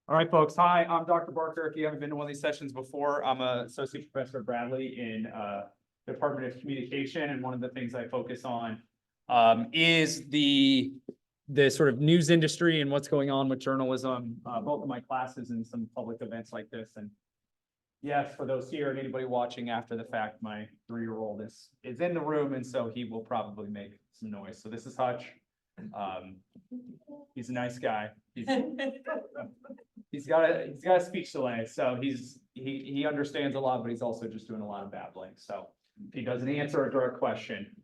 All right, folks. Hi, I'm Dr. Barker. If you haven't been to one of these sessions before, I'm an associate professor at Bradley in Department of Communication, and one of the things I focus on is the sort of news industry and what's going on with journalism, both of my classes and some public events like this. And yes, for those here and anybody watching after the fact, my 3-year-old is in the room, and so he will probably make some noise. So this is Hutch. He's a nice guy. He's got a speech delay, so he understands a lot, but he's also just doing a lot of babbling. So if he doesn't answer a direct question,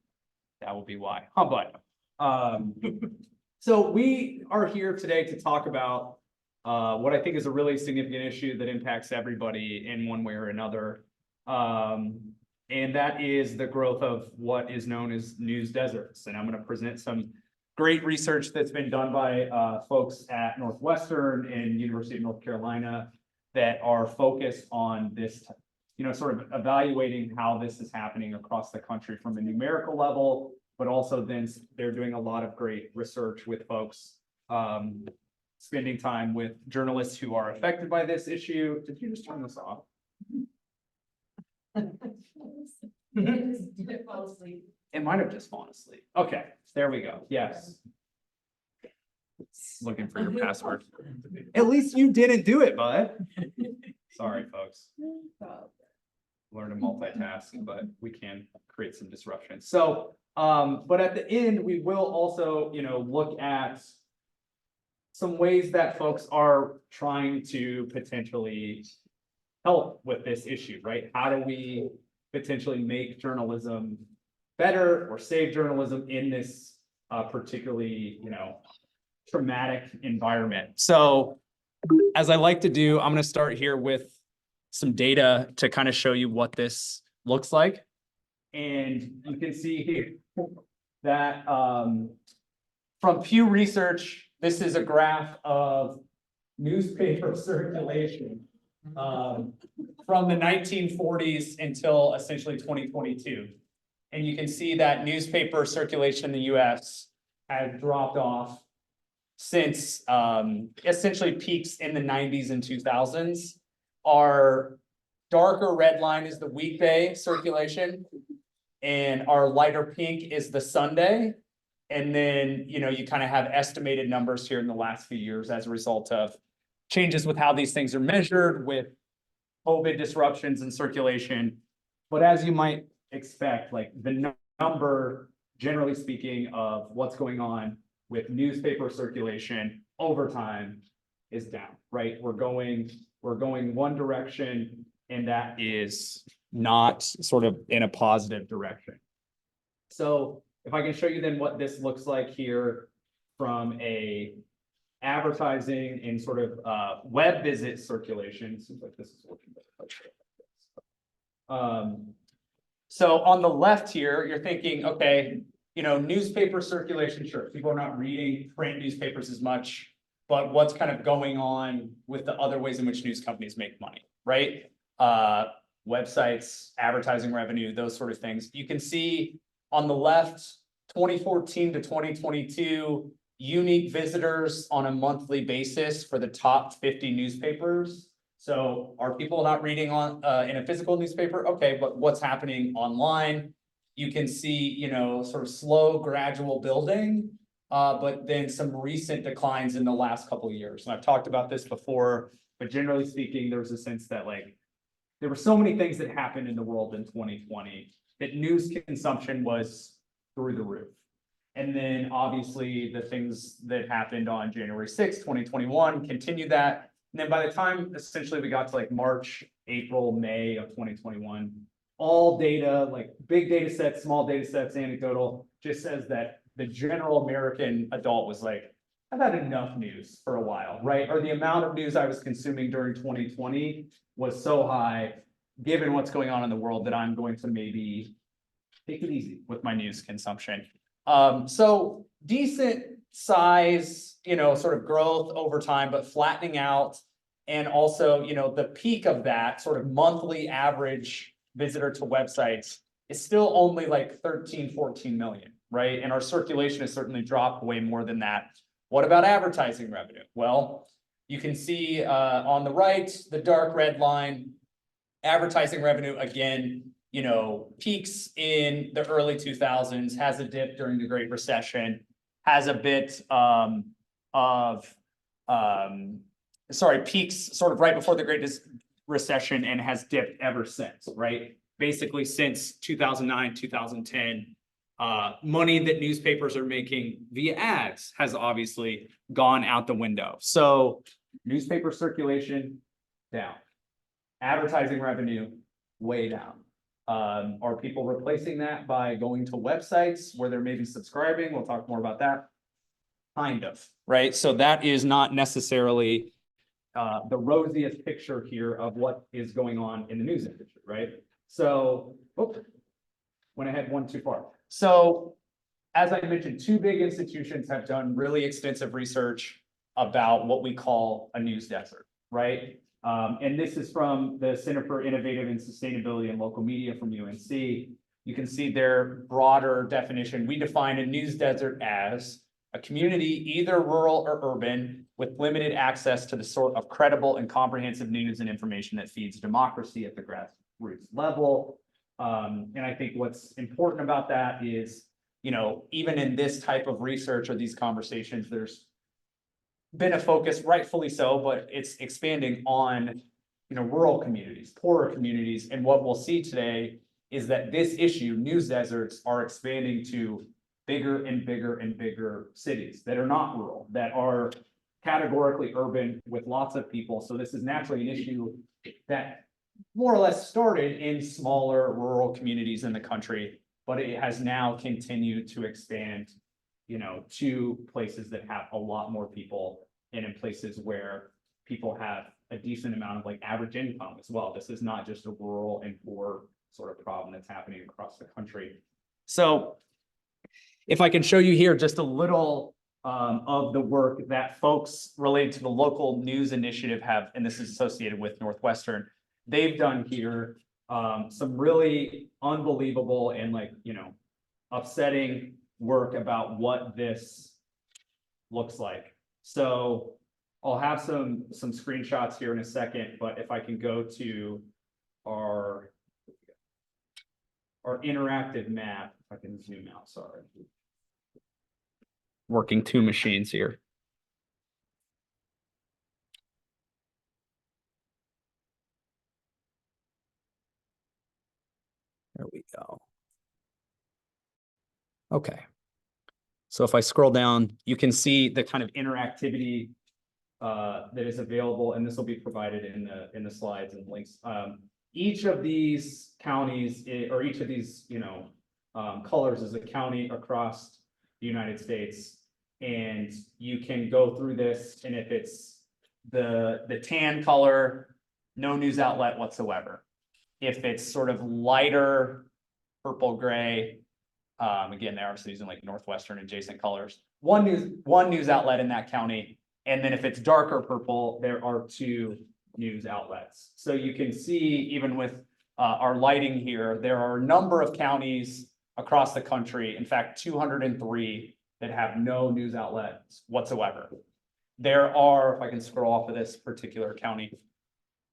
that will be why. But so we are here today to talk about what I think is a really significant issue that impacts everybody in one way or another. And that is the growth of what is known as news deserts. And I'm going to present some great research that's been done by folks at Northwestern and University of North Carolina that are focused on this, sort of evaluating how this is happening across the country from a numerical level, but also then they're doing a lot of great research with folks, spending time with journalists who are affected by this issue. Did you just turn this off? Did it fall asleep? It might have just fallen asleep. Okay, there we go. Yes. Looking for your password. At least you didn't do it, bud. Sorry, folks. Learn to multitask, but we can create some disruption. So, but at the end, we will also, look at some ways that folks are trying to potentially help with this issue, right? How do we potentially make journalism better or save journalism in this particularly, traumatic environment? So as I like to do, I'm going to start here with some data to kind of show you what this looks like. And you can see here that from Pew Research, this is a graph of newspaper circulation from the 1940s until essentially 2022. And you can see that newspaper circulation in the US has dropped off since essentially peaks in the 90s and 2000s. Our darker red line is the weekday circulation, and our lighter pink is the Sunday. And then, you kind of have estimated numbers here in the last few years as a result of changes with how these things are measured with COVID disruptions and circulation. But as you might expect, like the number, generally speaking, of what's going on with newspaper circulation over time is down, right? We're going one direction, and that is not sort of in a positive direction. So if I can show you then what this looks like here from a advertising and sort of web visit circulation. Seems like this is working better. So on the left here, you're thinking, okay, newspaper circulation, sure, people are not reading print newspapers as much, but what's kind of going on with the other ways in which news companies make money, right? Websites, advertising revenue, those sort of things. You can see on the left, 2014 to 2022, unique visitors on a monthly basis for the top 50 newspapers. So are people not reading on in a physical newspaper? Okay, but what's happening online? You can see, sort of slow, gradual building, but then some recent declines in the last couple of years. And I've talked about this before, but generally speaking, there was a sense that there were so many things that happened in the world in 2020 that news consumption was through the roof. And then obviously the things that happened on January 6th, 2021 continued that. And then by the time essentially we got to March, April, May of 2021, all data, big data sets, small data sets, anecdotal, just says that the general American adult was I've had enough news for a while, right? Or the amount of news I was consuming during 2020 was so high, given what's going on in the world, that I'm going to maybe take it easy with my news consumption. So decent size, sort of growth over time, but flattening out. And also, the peak of that sort of monthly average visitor to websites is still only 13, 14 million, right? And our circulation has certainly dropped way more than that. What about advertising revenue? Well, You can see on the right, the dark red line, advertising revenue, again, you know, peaks in the early 2000s, has a dip during the Great Recession, has a bit peaks sort of right before the Great Recession and has dipped ever since, right? Basically since 2009, 2010, money that newspapers are making via ads has obviously gone out the window. So newspaper circulation down, advertising revenue way down. Are people replacing that by going to websites where they're maybe subscribing? We'll talk more about that. Kind of, right? So that is not necessarily the rosiest picture here of what is going on in the news industry, right? So, went ahead one too far. So, as I mentioned, two big institutions have done really extensive research about what we call a news desert, right? And this is from the Center for Innovative and Sustainability in Local Media from UNC. You can see their broader definition. We define a news desert as a community, either rural or urban, with limited access to the sort of credible and comprehensive news and information that feeds democracy at the grassroots level. And I think what's important about that is, you know, even in this type of research or these conversations, there's been a focus, rightfully so, but it's expanding on, you know, rural communities, poorer communities. And what we'll see today is that this issue, news deserts, are expanding to bigger and bigger and bigger cities that are not rural, that are categorically urban with lots of people. So this is naturally an issue that more or less started in smaller rural communities in the country, but it has now continued to expand, you know, to places that have a lot more people and in places where people have a decent amount of like average income as well. This is not just a rural and poor sort of problem that's happening across the country. So if I can show you here just a little of the work that folks related to the local news initiative have, and this is associated with Northwestern, they've done here some really unbelievable and like, you know, upsetting work about what this looks like. So I'll have some screenshots here in a second, but if I can go to our interactive map, if I can zoom out, sorry. Working two machines here. There we go. Okay. So if I scroll down, you can see the kind of interactivity that is available, and this will be provided in the slides and links. Each of these counties, or each of these, you know, colors is a county across the United States, and you can go through this, and if it's the tan color, no news outlet whatsoever. If it's sort of lighter purple gray, again, they're obviously using like Northwestern adjacent colors, one news outlet in that county. And then if it's darker purple, there are two news outlets. So you can see, even with our lighting here, there are a number of counties across the country, in fact, 203 that have no news outlets whatsoever. There are, if I can scroll off of this particular county,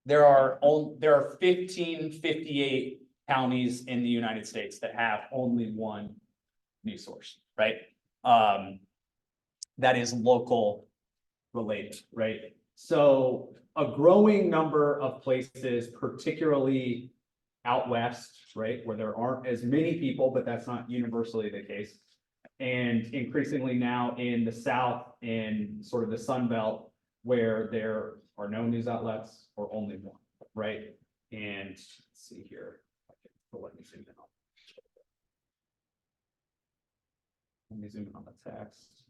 there are 1558 counties in the United States that have only one news source, right? That is local related, right? So a growing number of places, particularly out west, right, where there aren't as many people, but that's not universally the case. And increasingly now in the South and sort of the Sun Belt, where there are no news outlets or only one, right? And let's see here. Let me zoom in on. Let me zoom in on the text.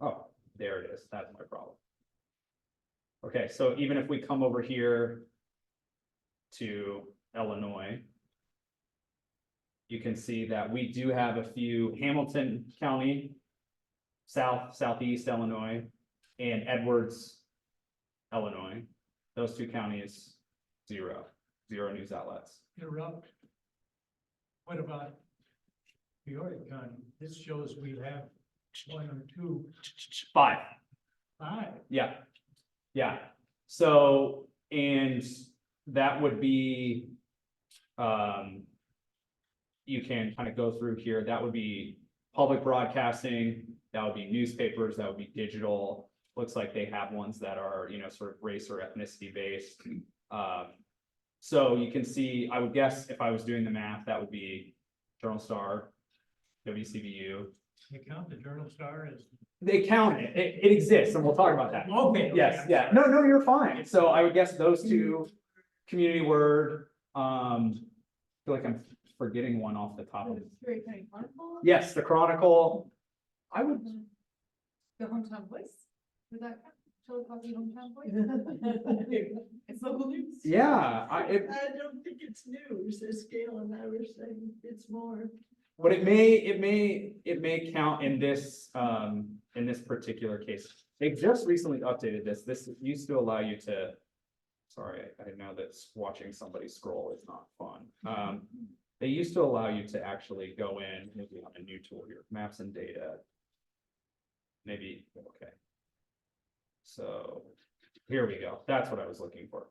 Oh, there it is. That's my problem. Okay, so even if we come over here to Illinois, you can see that we do have a few: Hamilton County, southeast Illinois, and Edwards, Illinois. Those two counties, zero news outlets. Interrupt. What about Peoria County? This shows we have one or two. Five. Five. Yeah. Yeah. So, and that would be, you can kind of go through here. That would be public broadcasting, that would be newspapers, that would be digital. Looks like they have ones that are, you know, sort of race or ethnicity based. So you can see, I would guess if I was doing the math, that would be Journal Star, WCBU. You count the Journal Star as. They count it. It exists, and we'll talk about that. Okay. Yes, yeah. No, you're fine. So I would guess those two, Community Word, I feel like I'm forgetting one off the top of it. Very kind of Chronicle. Yes, the Chronicle. I would, The Hometown Voice. Would that count? Chillicothe Hometown Voice? It's local news. yeah, I don't think it's news, as Gail and I were saying, it's more. but it may count in this particular case. They just recently updated this. This used to allow you to, sorry, I know that watching somebody scroll is not fun. They used to allow you to actually go in, maybe on a new tool here, maps and data. Maybe, okay. So here we go. That's what I was looking for.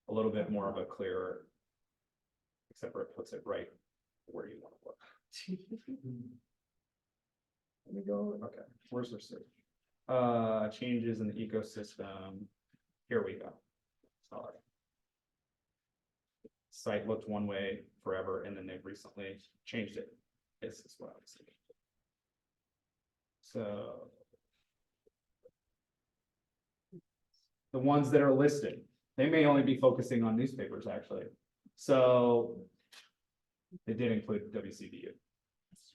A little bit more of a clearer, except for it puts it right where you want to look. Let me go, okay, where's our search? Changes in the ecosystem. Here we go. Sorry. Site looked one way forever, and then they've recently changed it. This is what I was thinking. So the ones that are listed, they may only be focusing on newspapers, actually. So they did include WCBU.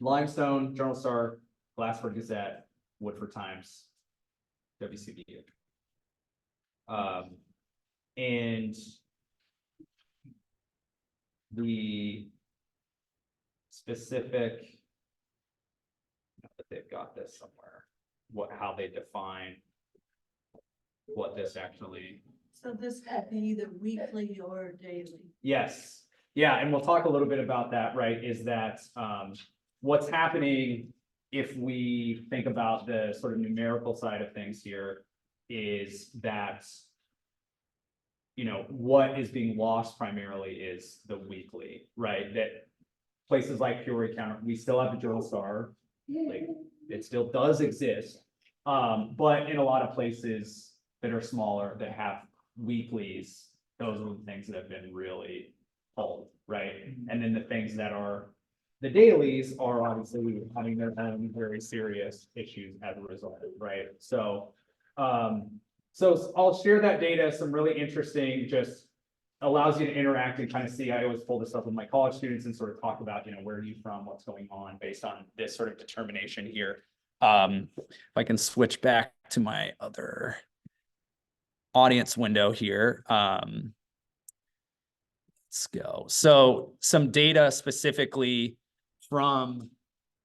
Limestone, Journal Star, Glassford Gazette, Woodford Times, WCBU. And the specific, that they've got this somewhere, how they define what this actually. So this could be either weekly or daily. Yes, yeah, and we'll talk a little bit about that, right, is that what's happening if we think about the sort of numerical side of things here is that, you know, what is being lost primarily is the weekly, right? That places like Peoria County, we still have the Journal Star, like it still does exist. But in a lot of places that are smaller, that have weeklies, those are the things that have been really pulled, right? And then the things that are the dailies are obviously having their own very serious issues as a result, right? So, so I'll share that data, some really interesting, just allows you to interact and kind of see. I always pull this up with my college students and sort of talk about, you know, where are you from, what's going on based on this sort of determination here. If I can switch back to my other audience window here. Let's go. So some data specifically from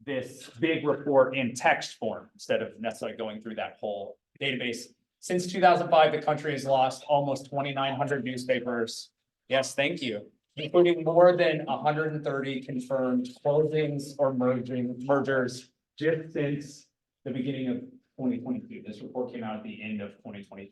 this big report in text form, instead of necessarily going through that whole database. Since 2005, the country has lost almost 2,900 newspapers. Yes, thank you. Including more than 130 confirmed closings or mergers just since the beginning of 2022. This report came out at the end of 2023.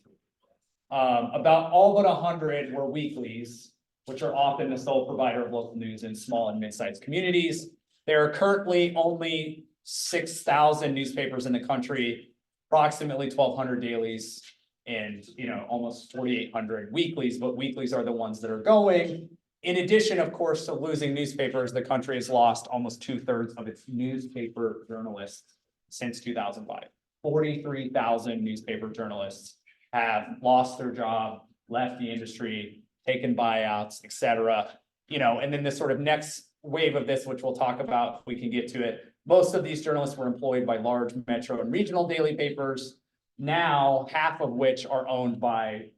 About all but 100 were weeklies, which are often the sole provider of local news in small and mid-sized communities. There are currently only 6,000 newspapers in the country, approximately 1,200 dailies, and almost 4,800 weeklies, but weeklies are the ones that are going. In addition, of course, to losing newspapers, the country has lost almost 2/3 of its newspaper journalists since 2005. 43,000 newspaper journalists have lost their job, left the industry, taken buyouts, et cetera. And then the sort of next wave of this, which we'll talk about, if we can get to it. Most of these journalists were employed by large metro and regional daily papers, now half of which are owned by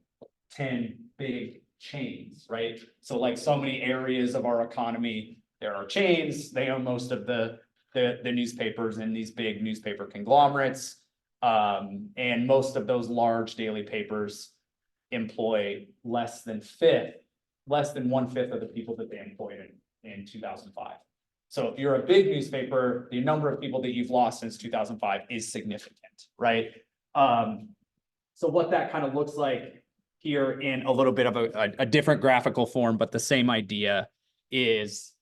10 big chains, right? So like so many areas of our economy, there are chains, they own most of the newspapers in these big newspaper conglomerates. And most of those large daily papers employ less than 1/5 of the people that they employed in 2005. So if you're a big newspaper, the number of people that you've lost since 2005 is significant, right? So what that kind of looks like here in a little bit of a different graphical form, but the same idea is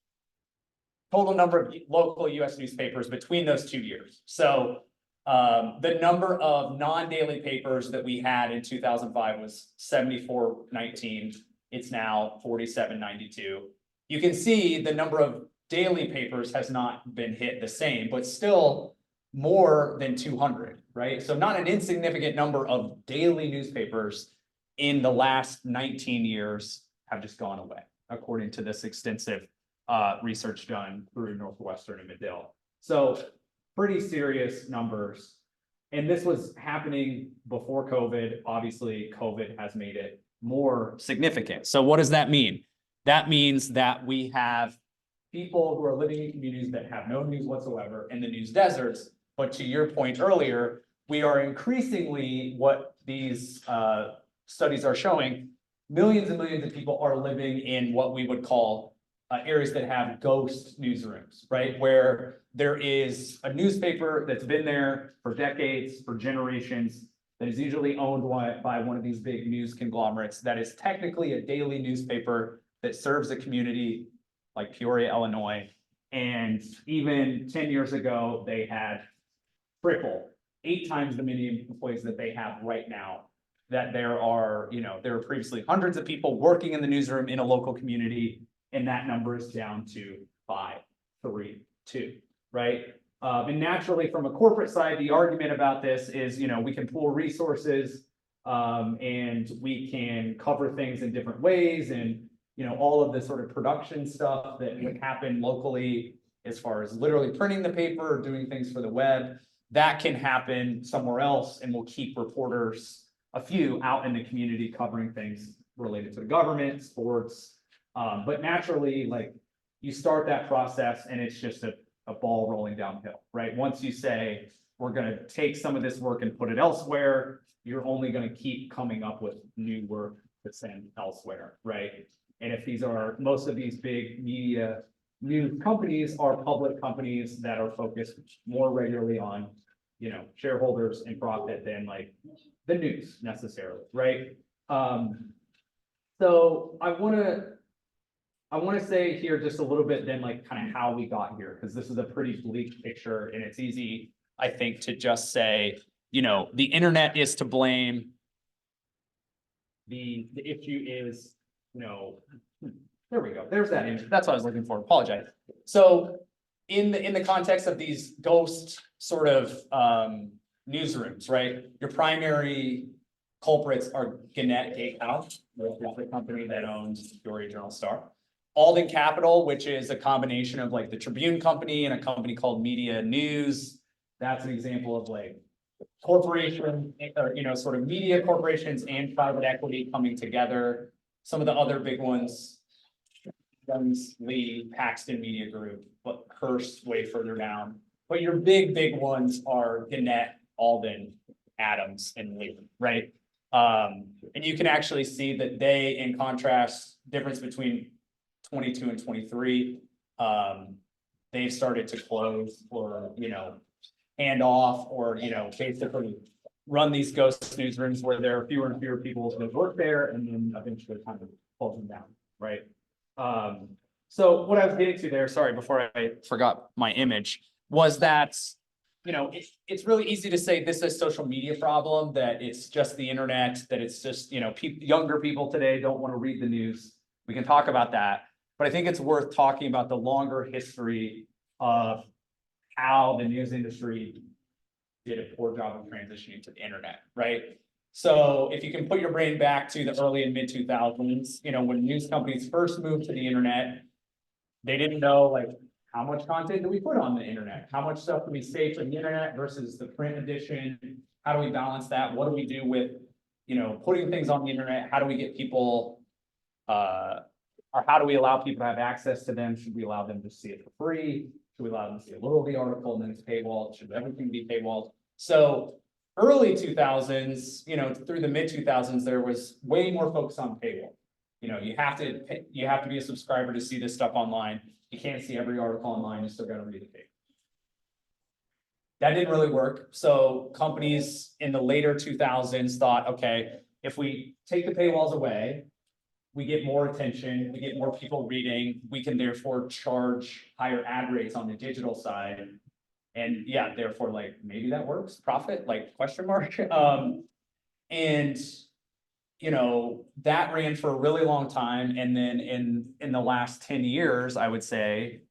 total number of local US newspapers between those 2 years. So the number of non-daily papers that we had in 2005 was 7419. It's now 4792. You can see the number of daily papers has not been hit the same, but still more than 200, right? So not an insignificant number of daily newspapers in the last 19 years have just gone away, according to this extensive research done through Northwestern and Medill. So pretty serious numbers. And this was happening before COVID. Obviously, COVID has made it more significant. So what does that mean? That means that we have people who are living in communities that have no news whatsoever in the news deserts. But to your point earlier, we are increasingly, what these studies are showing, millions and millions of people are living in what we would call areas that have ghost newsrooms, right? Where there is a newspaper that's been there for decades, for generations, that is usually owned by one of these big news conglomerates, that is technically a daily newspaper that serves a community like Peoria, Illinois. And even 10 years ago, they had triple, 8 times the many employees that they have right now. That there are, there were previously hundreds of people working in the newsroom in a local community, and that number is down to 5, 3, 2, right? And naturally, from a corporate side, the argument about this is, we can pool resources, and we can cover things in different ways, and all of the sort of production stuff that would happen locally, as far as literally printing the paper or doing things for the web, that can happen somewhere else, and we'll keep reporters, a few, out in the community covering things related to the government, sports. But naturally, like, you start that process and it's just a ball rolling downhill, right? Once you say, we're gonna take some of this work and put it elsewhere, you're only gonna keep coming up with new work to send elsewhere, right? And if most of these big media news companies are public companies that are focused more regularly on, shareholders and profit than like the news necessarily, right? So I want to say here just a little bit then, like, kind of how we got here, because this is a pretty bleak picture, and it's easy, I think, to just say, the internet is to blame. The issue is, there we go. There's that image. That's what I was looking for. Apologize. So in the context of these ghost sort of newsrooms, right? Your primary culprits are Gannett Gatehouse, which is the company that owns Peoria Journal-Star. Alden Capital, which is a combination of like the Tribune Company and a company called Media News. That's an example of like corporation, or sort of media corporations and private equity coming together. Some of the other big ones, Guns, Lee, Paxton Media Group, but Hearst way further down. But your big ones are Gannett, Alden, Adams, and Lee, right? And you can actually see that they, in contrast, difference between 22 and 23, they've started to close or, hand off or, basically run these ghost newsrooms where there are fewer and fewer people that work there, and then eventually kind of close them down, right? So what I was getting to there, sorry, before I forgot my image, was that, it's really easy to say this is a social media problem, that it's just the internet, that it's just, younger people today don't want to read the news. We can talk about that. But I think it's worth talking about the longer history of how the news industry did a poor job of transitioning to the internet, right? So if you can put your brain back to the early and mid 2000s, when news companies first moved to the internet, they didn't know, like, how much content do we put on the internet? How much stuff do we save for the internet versus the print edition? How do we balance that? What do we do with, putting things on the internet? How do we get people, or how do we allow people to have access to them? Should we allow them to see it for free? Should we allow them to see a little of the article and then it's paywalled? Should everything be paywalled? So early 2000s, through the mid 2000s, there was way more focus on paywall. You have to be a subscriber to see this stuff online. You can't see every article online. You still got to read the paper. That didn't really work. So companies in the later 2000s thought, okay, if we take the paywalls away, we get more attention, we get more people reading, we can therefore charge higher ad rates on the digital side. And yeah, therefore, like, maybe that works, profit, like, question mark. And you know, that ran for a really long time. And then in the last 10 years, I would say,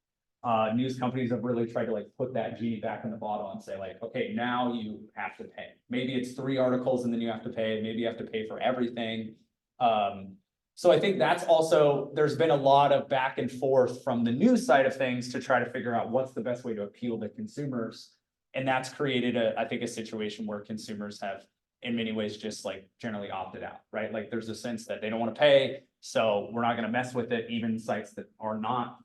news companies have really tried to like put that genie back in the bottle and say like, okay, now you have to pay. Maybe it's 3 articles and then you have to pay, maybe you have to pay for everything. So I think that's also, there's been a lot of back and forth from the news side of things to try to figure out what's the best way to appeal to consumers. And that's created I think a situation where consumers have in many ways just like generally opted out, right? Like there's a sense that they don't want to pay, so we're not going to mess with it. Even sites that are not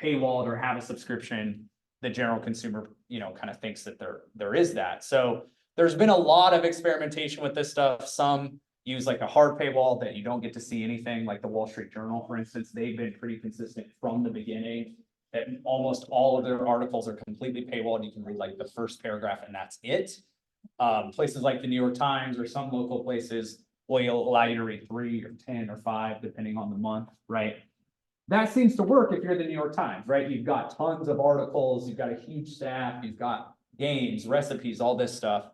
paywalled or have a subscription, the general consumer, you know, kind of thinks that there is that. So there's been a lot of experimentation with this stuff. Some use like a hard paywall that you don't get to see anything, like the Wall Street Journal, for instance. They've been pretty consistent from the beginning that almost all of their articles are completely paywalled. You can read like the first paragraph and that's it. Places like the New York Times or some local places will allow you to read 3 or 10 or 5, depending on the month, right? That seems to work if you're the New York Times, right? You've got tons of articles, you've got a huge staff, you've got games, recipes, all this stuff.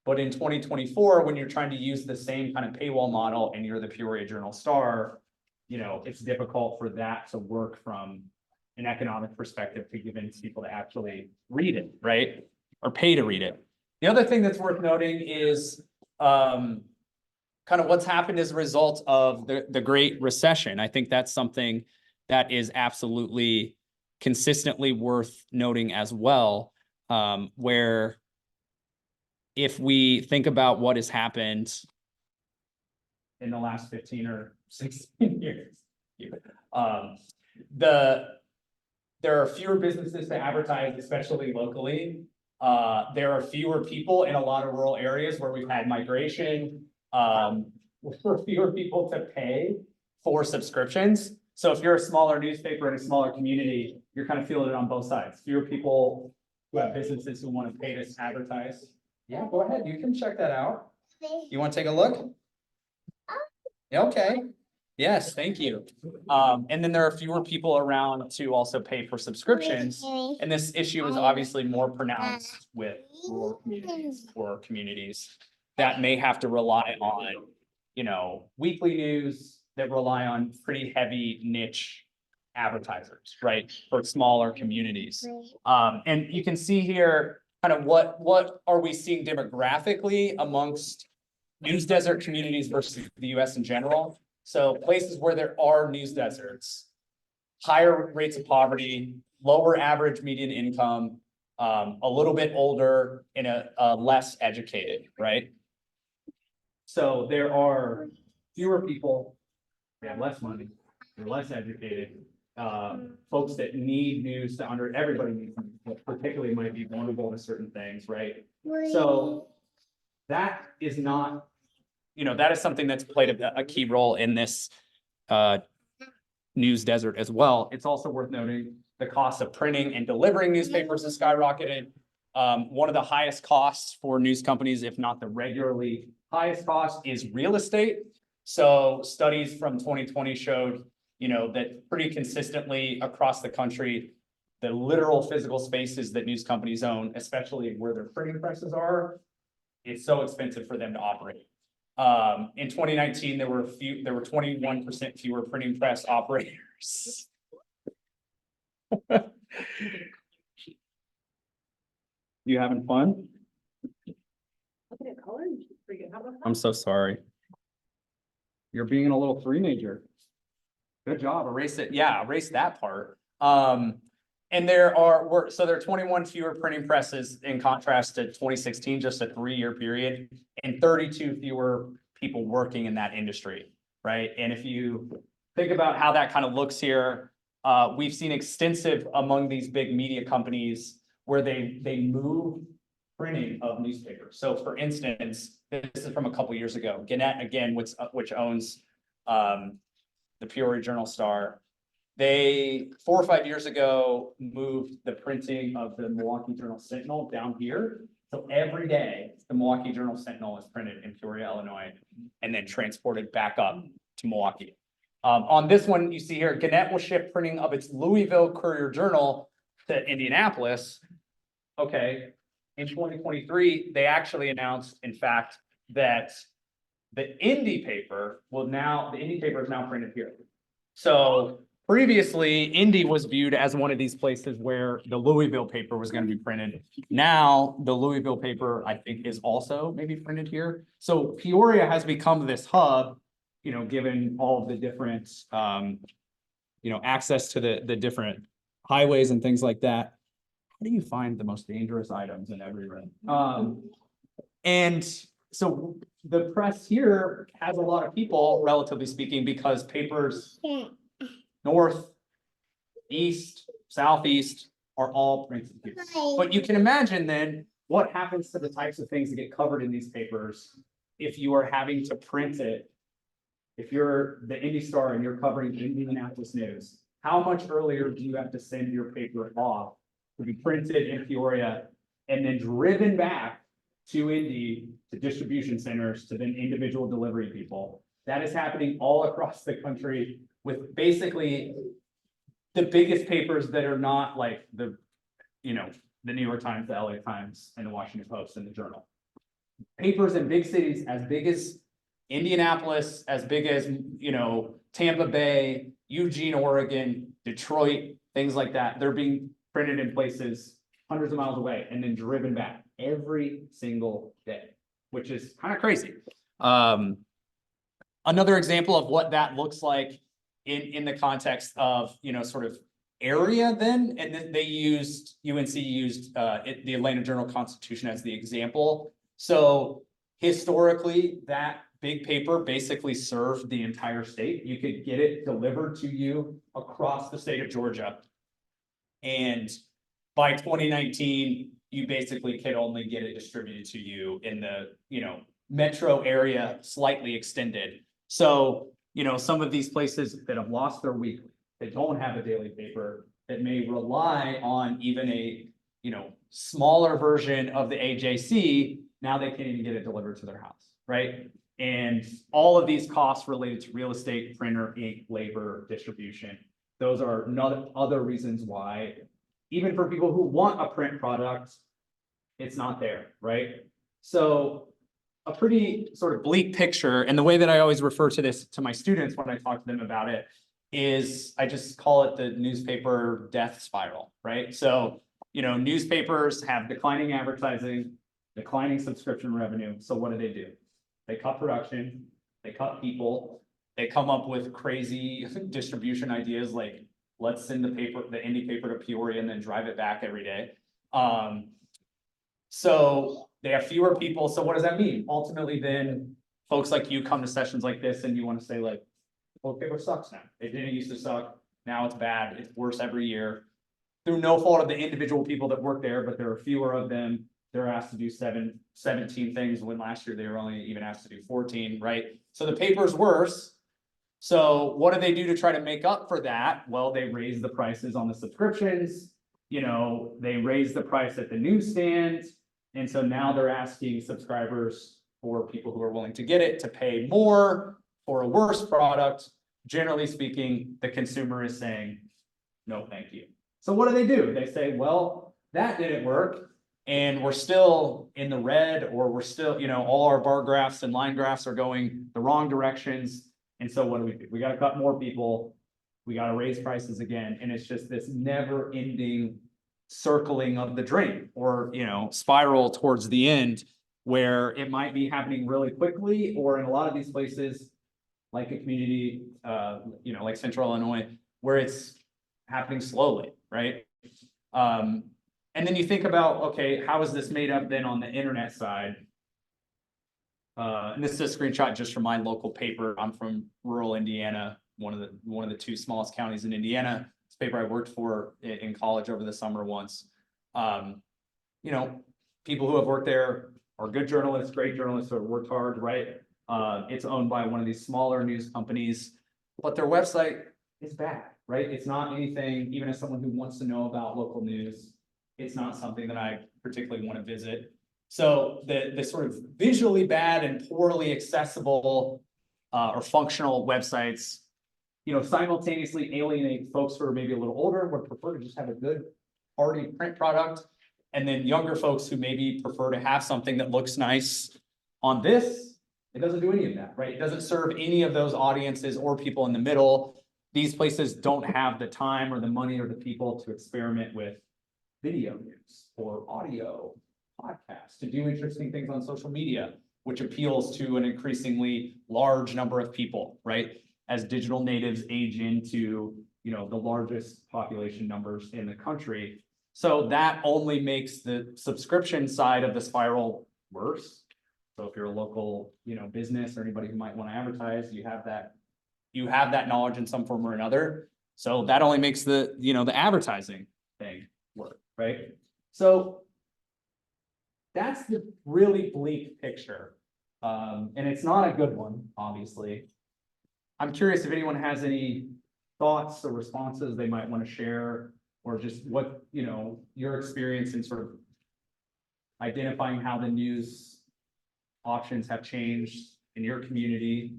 But in 2024, when you're trying to use the same kind of paywall model and you're the Peoria Journal-Star, you know, it's difficult for that to work from an economic perspective to convince people to actually read it, right? Or pay to read it. The other thing that's worth noting is kind of what's happened as a result of the Great Recession. I think that's something that is absolutely consistently worth noting as well, where if we think about what has happened in the last 15 or 16 years, there are fewer businesses to advertise, especially locally. There are fewer people in a lot of rural areas where we've had migration. For fewer people to pay for subscriptions. So if you're a smaller newspaper in a smaller community, you're kind of feeling it on both sides. Fewer people who have businesses who want to pay to advertise. Yeah, go ahead. You can check that out. You want to take a look? Yeah, okay. Yes, thank you. And then there are fewer people around to also pay for subscriptions. And this issue is obviously more pronounced with rural communities or communities that may have to rely on, you know, weekly news that rely on pretty heavy niche advertisers, right? For smaller communities. And you can see here kind of what are we seeing demographically amongst news desert communities versus the US in general. So places where there are news deserts, higher rates of poverty, lower average median income, a little bit older and a less educated, right? So there are fewer people, they have less money, they're less educated, folks that need news to everybody needs news, but particularly might be vulnerable to certain things, right? So that is not, you know, that is something that's played a key role in this news desert as well. It's also worth noting the cost of printing and delivering newspapers has skyrocketed. One of the highest costs for news companies, if not the regularly highest cost, is real estate. So studies from 2020 showed, you know, that pretty consistently across the country, the literal physical spaces that news companies own, especially where their printing presses are, it's so expensive for them to operate. In 2019, there were 21% fewer printing press operators. You having fun? I'm so sorry. You're being a little three-nager. Good job. Erase it. Yeah, erase that part. And there are 21 fewer printing presses in contrast to 2016, just a 3-year period, and 32 fewer people working in that industry, right? And if you think about how that kind of looks here, we've seen extensive among these big media companies where they move printing of newspapers. So for instance, this is from a couple years ago, Gannett, again, which owns the Peoria Journal-Star, They 4 or 5 years ago moved the printing of the Milwaukee Journal Sentinel down here. So every day, the Milwaukee Journal Sentinel is printed in Peoria, Illinois, and then transported back up to Milwaukee. On this one, you see here, Gannett will shift printing of its Louisville Courier Journal to Indianapolis. Okay, in 2023, they actually announced, in fact, that the Indy paper is now printed here. So previously, Indy was viewed as one of these places where the Louisville paper was going to be printed. Now, the Louisville paper, I think, is also maybe printed here. So Peoria has become this hub, given all of the different, access to the different highways and things like that. How do you find the most dangerous items in every room? And so the press here has a lot of people, relatively speaking, because papers north, east, southeast are all printed here. But you can imagine then what happens to the types of things that get covered in these papers if you are having to print it. If you're the Indy Star and you're covering the Indianapolis news, how much earlier do you have to send your paper off to be printed in Peoria and then driven back to Indy, to distribution centers, to then individual delivery people? That is happening all across the country with basically the biggest papers that are not like the New York Times, the LA Times, and the Washington Post and the Journal. Papers in big cities as big as Indianapolis, as big as, Tampa Bay, Eugene, Oregon, Detroit, things like that. They're being printed in places hundreds of miles away and then driven back every single day, which is kind of crazy. Another example of what that looks like in the context of, sort of area then, and then UNC used the Atlanta Journal-Constitution as the example. So historically, that big paper basically served the entire state. You could get it delivered to you across the state of Georgia. And by 2019, you basically could only get it distributed to you in the, metro area, slightly extended. So, some of these places that have lost their weekly, that don't have a daily paper, that may rely on even a, smaller version of the AJC, now they can't even get it delivered to their house, right? And all of these costs related to real estate, printer, ink, labor, distribution, those are not other reasons why, even for people who want a print product, it's not there, right? So a pretty sort of bleak picture, and the way that I always refer to this to my students when I talk to them about it is I just call it the newspaper death spiral, right? So, newspapers have declining advertising, declining subscription revenue. So what do? They cut production, they cut people, they come up with crazy distribution ideas like, let's send the Indy paper to Peoria and then drive it back every day. So they have fewer people. So what does that mean? Ultimately, then folks like you come to sessions like this and you want to say like, well, paper sucks now. It didn't used to suck. Now it's bad. It's worse every year. Through no fault of the individual people that work there, but there are fewer of them. They're asked to do 17 things when last year they were only even asked to do 14, right? So the paper's worse. So what do they do to try to make up for that? Well, they raise the prices on the subscriptions. They raise the price at the newsstand. And so now they're asking subscribers, or people who are willing to get it, to pay more for a worse product. Generally speaking, the consumer is saying, no, thank you. So what do? They say, well, that didn't work. And we're still in the red, or we're still, all our bar graphs and line graphs are going the wrong directions. And so what do? We got to cut more people. We got to raise prices again. And it's just this never ending circling of the drain, or, spiral towards the end, where it might be happening really quickly, or in a lot of these places, like a community, like Central Illinois, where it's happening slowly, right? And then you think about, okay, how is this made up then on the internet side? And this is a screenshot just from my local paper. I'm from rural Indiana, one of the two smallest counties in Indiana. It's a paper I worked for in college over the summer once. People who have worked there are good journalists, great journalists who have worked hard, right? It's owned by one of these smaller news companies, but their website is bad. right? It's not anything, even as someone who wants to know about local news, it's not something that I particularly want to visit. So the sort of visually bad and poorly accessible or functional websites, simultaneously alienate folks who are maybe a little older, would prefer to just have a good already print product. And then younger folks who maybe prefer to have something that looks nice on this, it doesn't do any of that, right? It doesn't serve any of those audiences or people in the middle. These places don't have the time or the money or the people to experiment with video news or audio podcasts, to do interesting things on social media, which appeals to an increasingly large number of people, right? As digital natives age into, the largest population numbers in the country. So that only makes the subscription side of the spiral worse. So if you're a local, business or anybody who might want to advertise, you have that knowledge in some form or another. So that only makes the advertising thing work, right? So that's the really bleak picture. And it's not a good one, obviously. I'm curious if anyone has any thoughts or responses they might want to share, or just what, your experience in sort of identifying how the news options have changed in your community.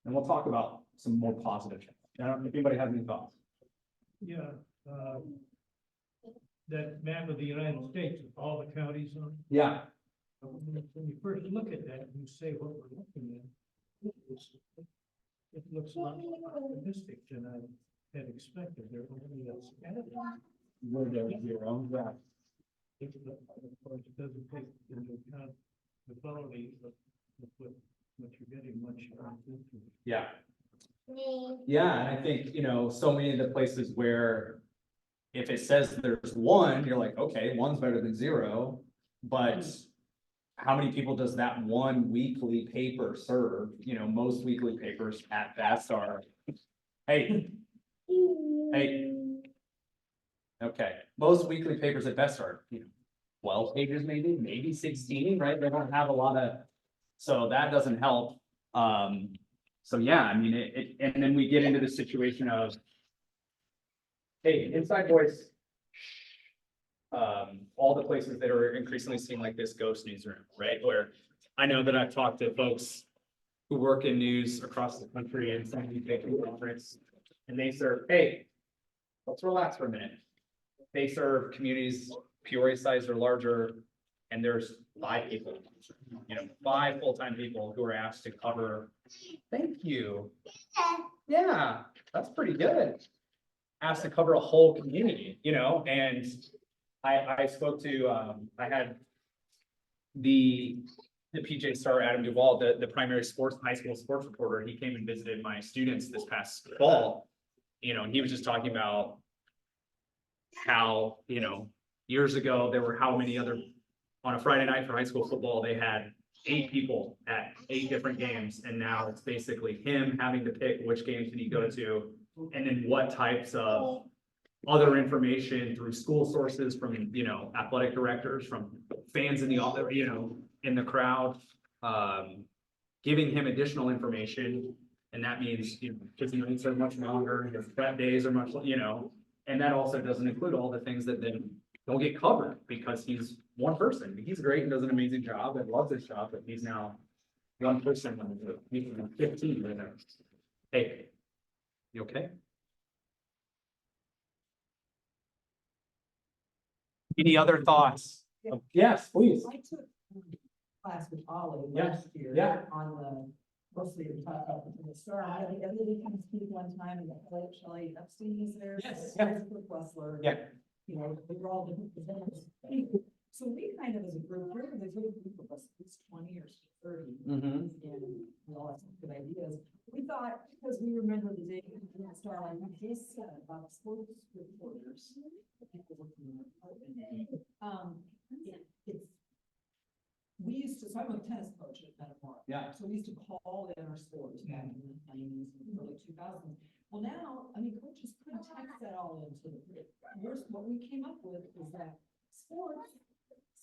And we'll talk about some more positive. I don't know if anybody has any thoughts. Yeah, that map of the United States with all the counties on. Yeah. When you first look at that, you say what we're looking at. It looks a lot more optimistic than I had expected. There only a scattered. Where there's zero, yeah. Of course, it doesn't take into account the quality of what you're getting once you're into it. Yeah. Yeah, and I think, so many of the places where if it says there's one, you're like, okay, one's better than zero. But how many people does that one weekly paper serve? Most weekly papers at best are, hey. Okay, most weekly papers at best are, 12 pages maybe 16, right? They don't have a lot of, so that doesn't help. So yeah, I mean, and then we get into the situation of, hey, Inside Voice, all the places that are increasingly seeing like this ghost newsroom, right? Where I know that I've talked to folks who work in news across the country and some of these big conference, and they serve, hey, let's relax for a minute. They serve communities Peoria size or larger, and there's 5 people, 5 full-time people who are asked to cover. Thank you. Yeah, that's pretty good. Asked to cover a whole community, and I spoke to, I had the PJ Star, Adam Duvall, the primary high school sports reporter. He came and visited my students this past fall, and he was just talking about how, years ago, there were how many other, on a Friday night for high school football, they had 8 people at 8 different games. And now it's basically him having to pick which games did he go to, and then what types of other information through school sources from, athletic directors, from fans in the, in the crowd, giving him additional information. And that means, because nights are much longer, his prep days are much, and that also doesn't include all the things that then don't get covered because he's one person. He's great and does an amazing job and loves his job, but he's now one person when he's 15 right now. Hey, you okay? Any other thoughts? Yes, please. I took class with Ollie Yeah, last year. yeah. On the, mostly the top of the star. I think everybody comes to speak one time and Shelley Epstein was there. Yes, so yeah. Brooke Wessler. Yeah. We were all different presenters. So we kind of, as a group, there's a group of us, at least 20 or 30. Mhm. And we all have some good ideas. We thought, because we remember the day in the star, like he said about sports reporters. People working in the department. We used to, so I'm a tennis coach at Metamora. Yeah. So we used to call in our scores back in the 90s, early 2000s. Well, now, coaches couldn't text that all into the grid. What we came up with is that sports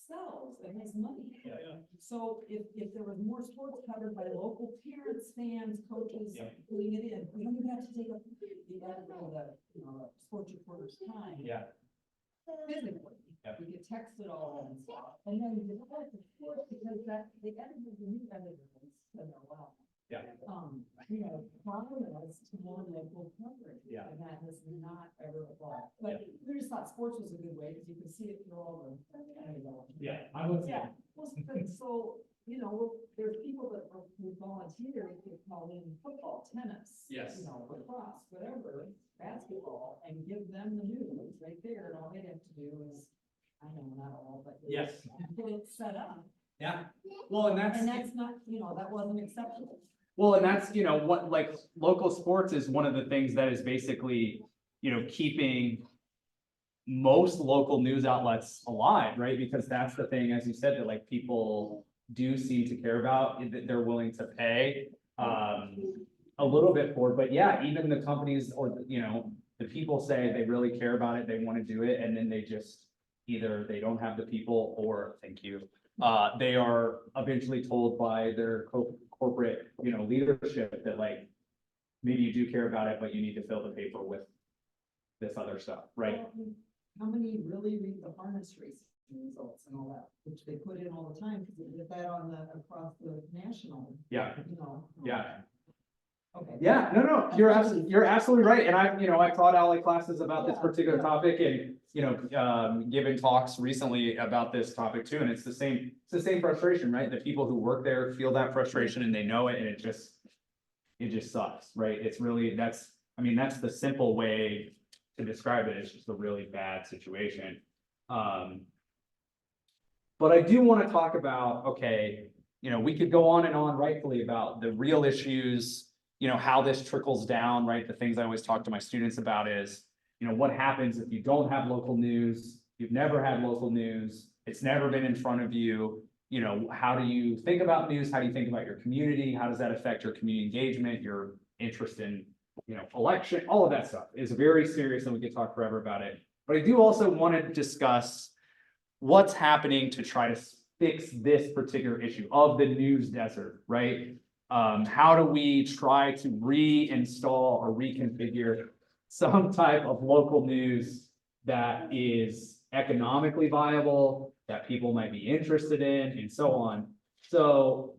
sells and has money. Yeah. So if there was more sports covered by local parents, fans, coaches, Yeah. putting it in, we don't even have to take up the sports reporter's time. Yeah. Physically, Yeah. we could text it all and stuff, and then we develop the sports because that, the editors, the new editors, said, oh, wow. Yeah. Problem is to more local coverage. Yeah. And that has not ever evolved, but we just thought sports was a good way, because you can see it through all the. Yeah, I would say. Yeah, well, so, there's people that who volunteer, they call in football, tennis. Yes. Lacrosse, whatever, basketball, and give them the news right there, and all they have to do is, I know, not all, but. Yes. Get it set up, Yeah, well, and and that's not, that wasn't acceptable. well, and that's, what, like, local sports is one of the things that is basically, keeping most local news outlets alive, right? Because that's the thing, as you said, that like people do seem to care about, that they're willing to pay a little bit for it. But yeah, even the companies or, the people say they really care about it, they want to do it, and then they just either they don't have the people or, thank you, they are eventually told by their corporate, leadership that like, maybe you do care about it, but you need to fill the paper with this other stuff, right? Well, how many really read the harness race results and all that, which they put in all the time, because they did that on across the national, Yeah, yeah. Okay. Yeah, no, you're absolutely right. And I've taught ALE classes about this particular topic and, given talks recently about this topic too. And it's the same frustration, right? The people who work there feel that frustration and they know it, and it just sucks, right? It's really, that's the simple way to describe it. It's just a really bad situation. But I do want to talk about, okay, we could go on and on rightfully about the real issues, how this trickles down, right? The things I always talk to my students about is, what happens if you don't have local news, you've never had local news, it's never been in front of you, how do you think about news? How do you think about your community? How does that affect your community engagement, your interest in, election? All of that stuff is very serious and we could talk forever about it. But I do also want to discuss what's happening to try to fix this particular issue of the news desert, right? How do we try to reinstall or reconfigure some type of local news that is economically viable, that people might be interested in, and so on. So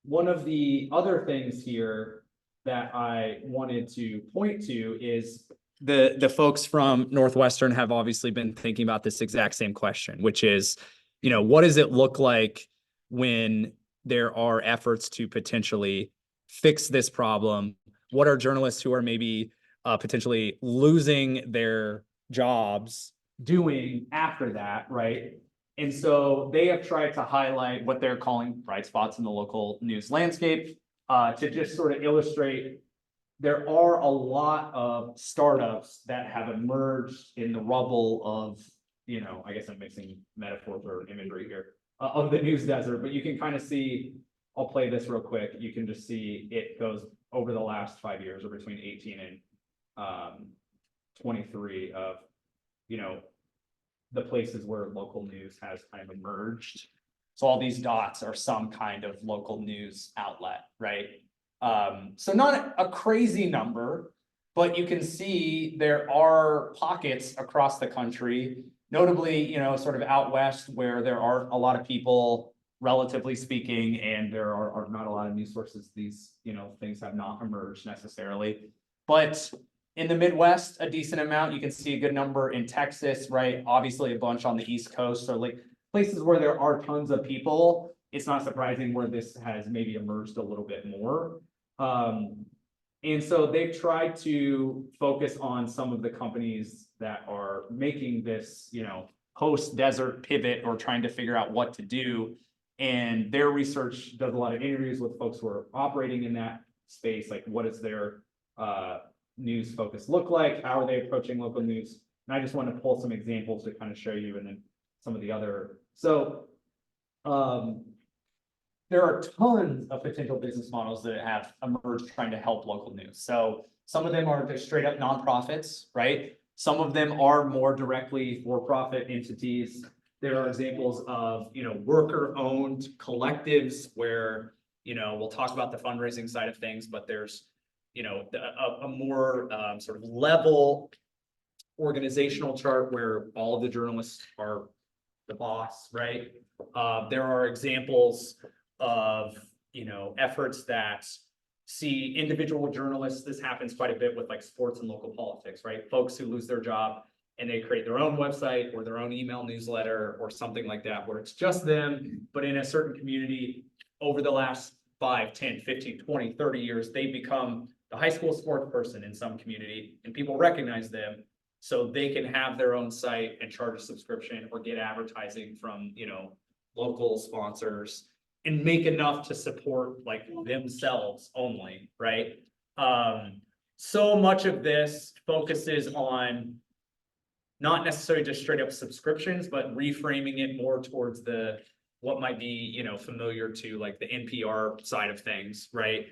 one of the other things here that I wanted to point to is the folks from Northwestern have obviously been thinking about this exact same question, which is, what does it look like when there are efforts to potentially fix this problem? What are journalists who are maybe potentially losing their jobs doing after that, right? And so they have tried to highlight what they're calling bright spots in the local news landscape to just sort of illustrate there are a lot of startups that have emerged in the rubble of, I guess I'm mixing metaphors or imagery here, of the news desert, but you can kind of see, I'll play this real quick. You can just see it goes over the last 5 years, or between 18 and 23 of, the places where local news has kind of emerged. So all these dots are some kind of local news outlet, right? So not a crazy number, but you can see there are pockets across the country, notably, sort of out west where there are a lot of people, relatively speaking, and there are not a lot of news sources. These, things have not emerged necessarily, but in the Midwest, a decent amount. You can see a good number in Texas, right? Obviously a bunch on the East Coast. So like places where there are tons of people, it's not surprising where this has maybe emerged a little bit more. And so they've tried to focus on some of the companies that are making this, post-desert pivot or trying to figure out what to do. And their research does a lot of interviews with folks who are operating in that space. Like, what does their news focus look like? How are they approaching local news? And I just want to pull some examples to kind of show you, and then some of the other. So there are tons of potential business models that have emerged trying to help local news. So some of them are just straight up nonprofits, right? Some of them are more directly for-profit entities. There are examples of, worker-owned collectives where, we'll talk about the fundraising side of things, but there's, a more sort of level organizational chart where all of the journalists are the boss, right? There are examples of, efforts that see individual journalists. This happens quite a bit with like sports and local politics, right? Folks who lose their job and they create their own website or their own email newsletter or something like that, where it's just them, but in a certain community over the last 5, 10, 15, 20, 30 years, they become the high school sports person in some community and people recognize them. So they can have their own site and charge a subscription or get advertising from, local sponsors and make enough to support like themselves only, right? So much of this focuses on not necessarily just straight up subscriptions, but reframing it more towards what might be, familiar to like the NPR side of things, right?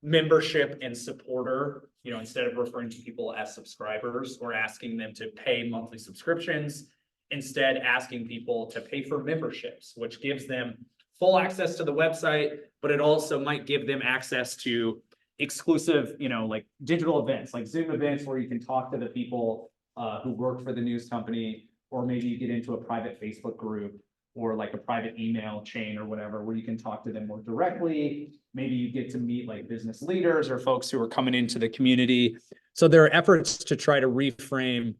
Membership and supporter, instead of referring to people as subscribers or asking them to pay monthly subscriptions, instead asking people to pay for memberships, which gives them full access to the website, but it also might give them access to exclusive, like digital events, like Zoom events where you can talk to the people who work for the news company, or maybe you get into a private Facebook group or like a private email chain or whatever, where you can talk to them more directly. Maybe you get to meet like business leaders or folks who are coming into the community. So there are efforts to try to reframe,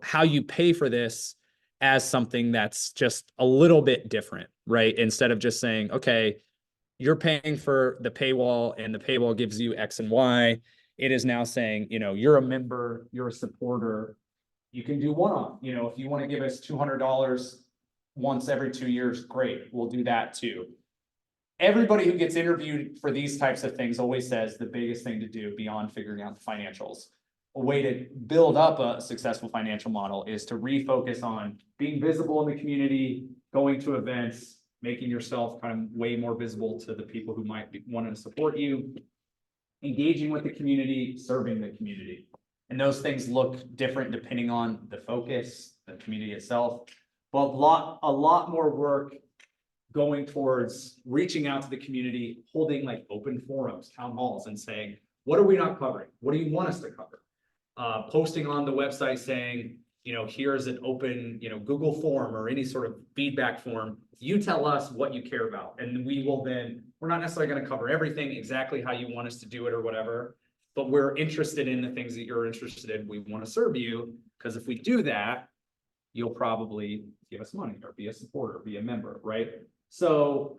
how you pay for this as something that's just a little bit different, right? Instead of just saying, okay, you're paying for the paywall and the paywall gives you X and Y. It is now saying, you're a member, you're a supporter. You can do one-off, if you want to give us $200 once every 2 years, great, we'll do that too. Everybody who gets interviewed for these types of things always says the biggest thing to do beyond figuring out the financials, a way to build up a successful financial model is to refocus on being visible in the community, going to events, making yourself kind of way more visible to the people who might be wanting to support you, engaging with the community, serving the community. And those things look different depending on the focus, the community itself, but a lot more work going towards reaching out to the community, holding like open forums, town halls, and saying, what are we not covering? What do you want us to cover? Posting on the website saying, here's an open, Google form or any sort of feedback form. You tell us what you care about. And we will then, we're not necessarily going to cover everything exactly how you want us to do it or whatever, but we're interested in the things that you're interested in. We want to serve you, because if we do that, you'll probably give us money or be a supporter, be a member, right? So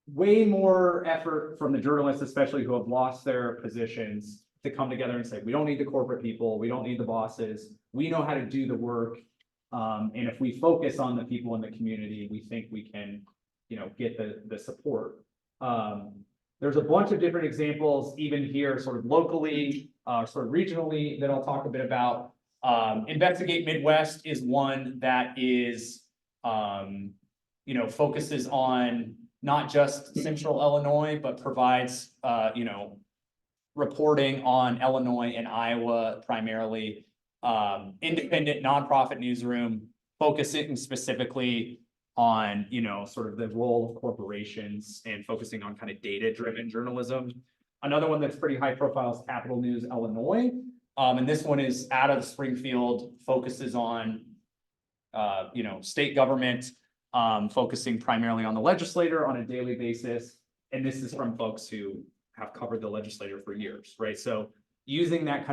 way more effort from the journalists, especially who have lost their positions, to come together and say, we don't need the corporate people, we don't need the bosses, we know how to do the work. And if we focus on the people in the community, we think we can, get the support. There's a bunch of different examples, even here, sort of locally, sort of regionally, that I'll talk a bit about. Investigate Midwest is one that is, focuses on not just central Illinois, but provides, reporting on Illinois and Iowa primarily. Independent nonprofit newsroom, focusing specifically on, sort of the role of corporations and focusing on kind of data-driven journalism. Another one that's pretty high profile is Capital News Illinois. And this one is out of Springfield, focuses on, state government, focusing primarily on the legislator on a daily basis. And this is from folks who have covered the legislature for years, right? So using that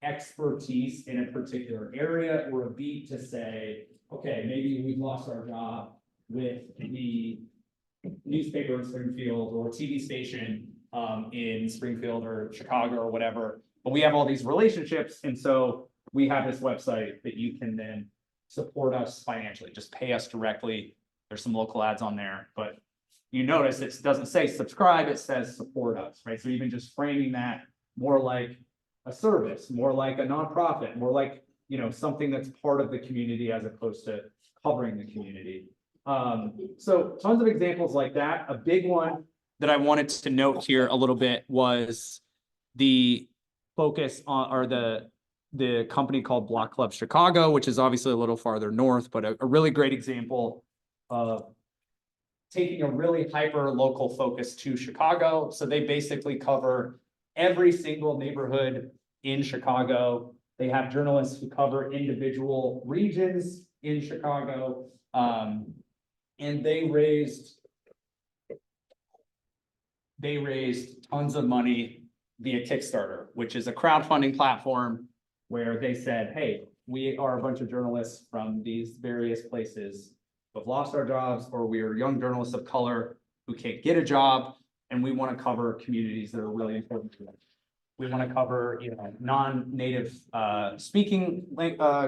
expertise in a particular area or a beat to say, okay, maybe we've lost our job with the newspaper in Springfield or TV station in Springfield or Chicago or whatever, but we have all these relationships. And so we have this website that you can then support us financially, just pay us directly. There's some local ads on there, but you notice it doesn't say subscribe, it says support us, right? So even just framing that more like a service, more like a nonprofit, more like, something that's part of the community as opposed to covering the community. So tons of examples like that. A big one that I wanted to note here a little bit was the focus on, or the the company called Block Club Chicago, which is obviously a little farther north, but a really great example of taking a really hyper local focus to Chicago. So they basically cover every single neighborhood in Chicago. They have journalists who cover individual regions in Chicago. And they raised tons of money via Kickstarter, which is a crowdfunding platform where they said, hey, we are a bunch of journalists from these various places who have lost our jobs, or we are young journalists of color who can't get a job, and we want to cover communities that are really important to them. We want to cover, non-native speaking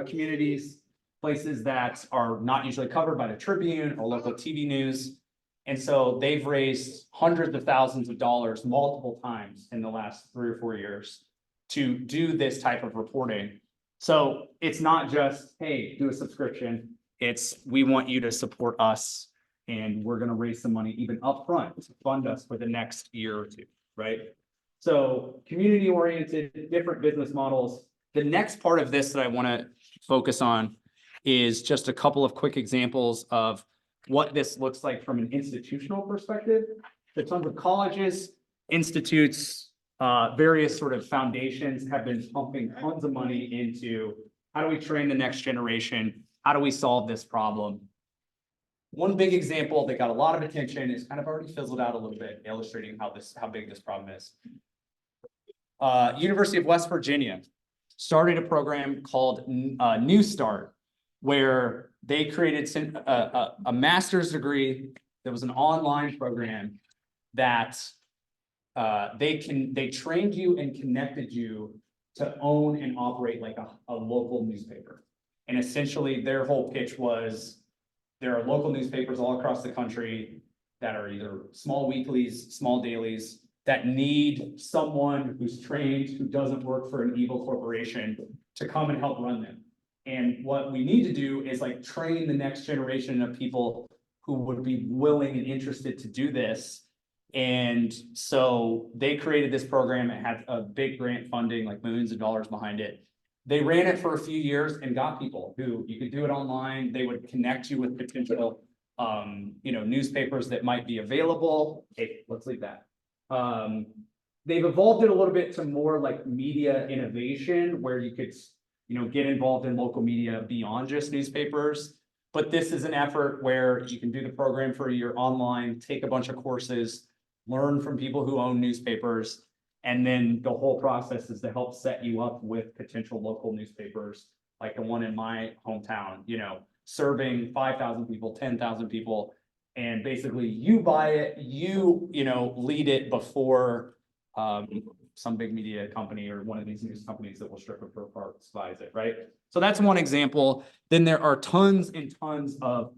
communities, places that are not usually covered by the Tribune or local TV news. And so they've raised hundreds of thousands of dollars multiple times in the last 3 or 4 years to do this type of reporting. So it's not just, hey, do a subscription. It's, we want you to support us, and we're going to raise some money even upfront to fund us for the next year or two, right? So community-oriented, different business models. The next part of this that I want to focus on is just a couple of quick examples of what this looks like from an institutional perspective. The tons of colleges, institutes, various sort of foundations have been pumping tons of money into how do we train the next generation? How do we solve this problem? One big example that got a lot of attention is kind of already fizzled out a little bit, illustrating how big this problem is. University of West Virginia started a program called New Start, where they created a master's degree that was an online program that they trained you and connected you to own and operate like a local newspaper. And essentially their whole pitch was, there are local newspapers all across the country that are either small weeklies, small dailies, that need someone who's trained, who doesn't work for an evil corporation, to come and help run them. And what we need to do is like train the next generation of people who would be willing and interested to do this. And so they created this program. It had a big grant funding, like millions of dollars behind it. They ran it for a few years and got people who, you could do it online. They would connect you with potential, newspapers that might be available. Hey, let's leave that. They've evolved it a little bit to more like media innovation, where you could, get involved in local media beyond just newspapers. But this is an effort where you can do the program for a year online, take a bunch of courses, learn from people who own newspapers, and then the whole process is to help set you up with potential local newspapers, like the one in my hometown, serving 5,000 people, 10,000 people. And basically you buy it, lead it before some big media company or one of these news companies that will strip it for parts buys it, right? So that's one example. Then there are tons and tons of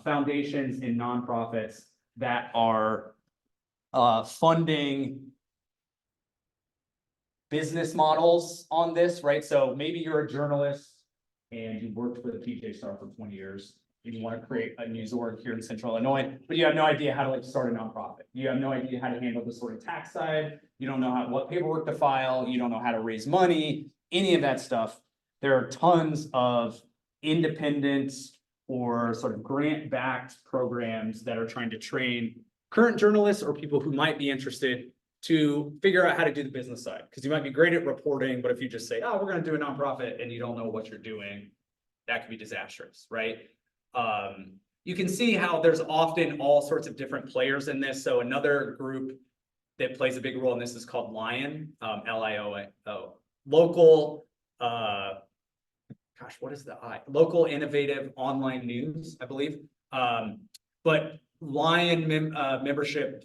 foundations and nonprofits that are funding business models on this, right? So maybe you're a journalist and you worked for the PJ Star for 20 years. And you want to create a news org here in Central Illinois, but you have no idea how to start a nonprofit. You have no idea how to handle the sort of tax side. You don't know what paperwork to file. You don't know how to raise money, any of that stuff. There are tons of independent or sort of grant-backed programs that are trying to train current journalists or people who might be interested to figure out how to do the business side. Because you might be great at reporting, but if you just say, oh, we're going to do a nonprofit and you don't know what you're doing, that could be disastrous, right? You can see how there's often all sorts of different players in this. So another group that plays a big role in this is called Lion, L-I-O-N, local, what is the I? Local Innovative Online News, I believe. But Lion membership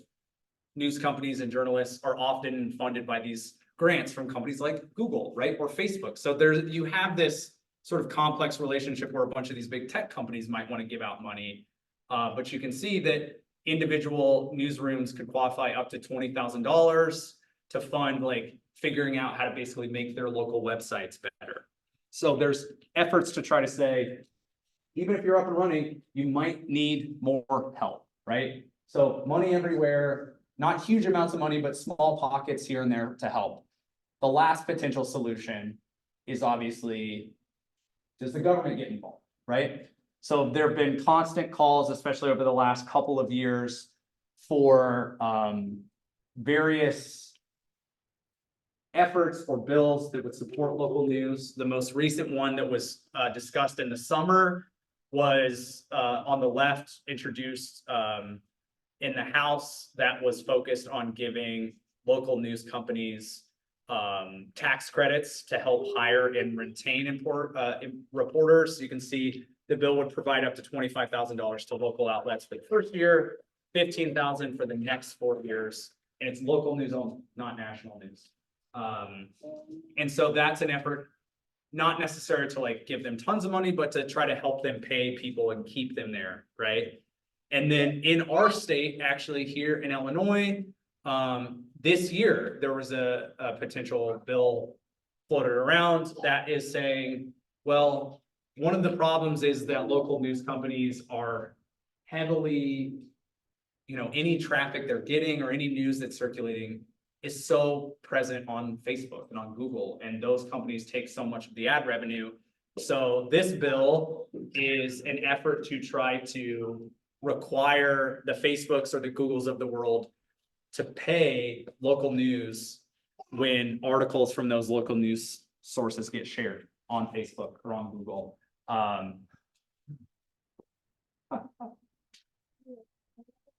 news companies and journalists are often funded by these grants from companies like Google, right? Or Facebook. So you have this sort of complex relationship where a bunch of these big tech companies might want to give out money. But you can see that individual newsrooms could qualify up to $20,000 to fund like figuring out how to basically make their local websites better. So there's efforts to try to say, even if you're up and running, you might need more help, right? So money everywhere, not huge amounts of money, but small pockets here and there to help. The last potential solution is obviously, does the government get involved, right? So there have been constant calls, especially over the last couple of years, for various efforts or bills that would support local news. The most recent one that was discussed in the summer was on the left, introduced in the House, that was focused on giving local news companies tax credits to help hire and retain reporters. You can see the bill would provide up to $25,000 to local outlets for the first year, $15,000 for the next 4 years, and it's local news only, not national news. And so that's an effort, not necessary to like give them tons of money, but to try to help them pay people and keep them there, right? And then in our state, actually here in Illinois, this year, there was a potential bill floated around that is saying, well, one of the problems is that local news companies are heavily, any traffic they're getting or any news that's circulating is so present on Facebook and on Google, and those companies take so much of the ad revenue. So this bill is an effort to try to require the Facebooks or the Googles of the world to pay local news when articles from those local news sources get shared on Facebook or on Google.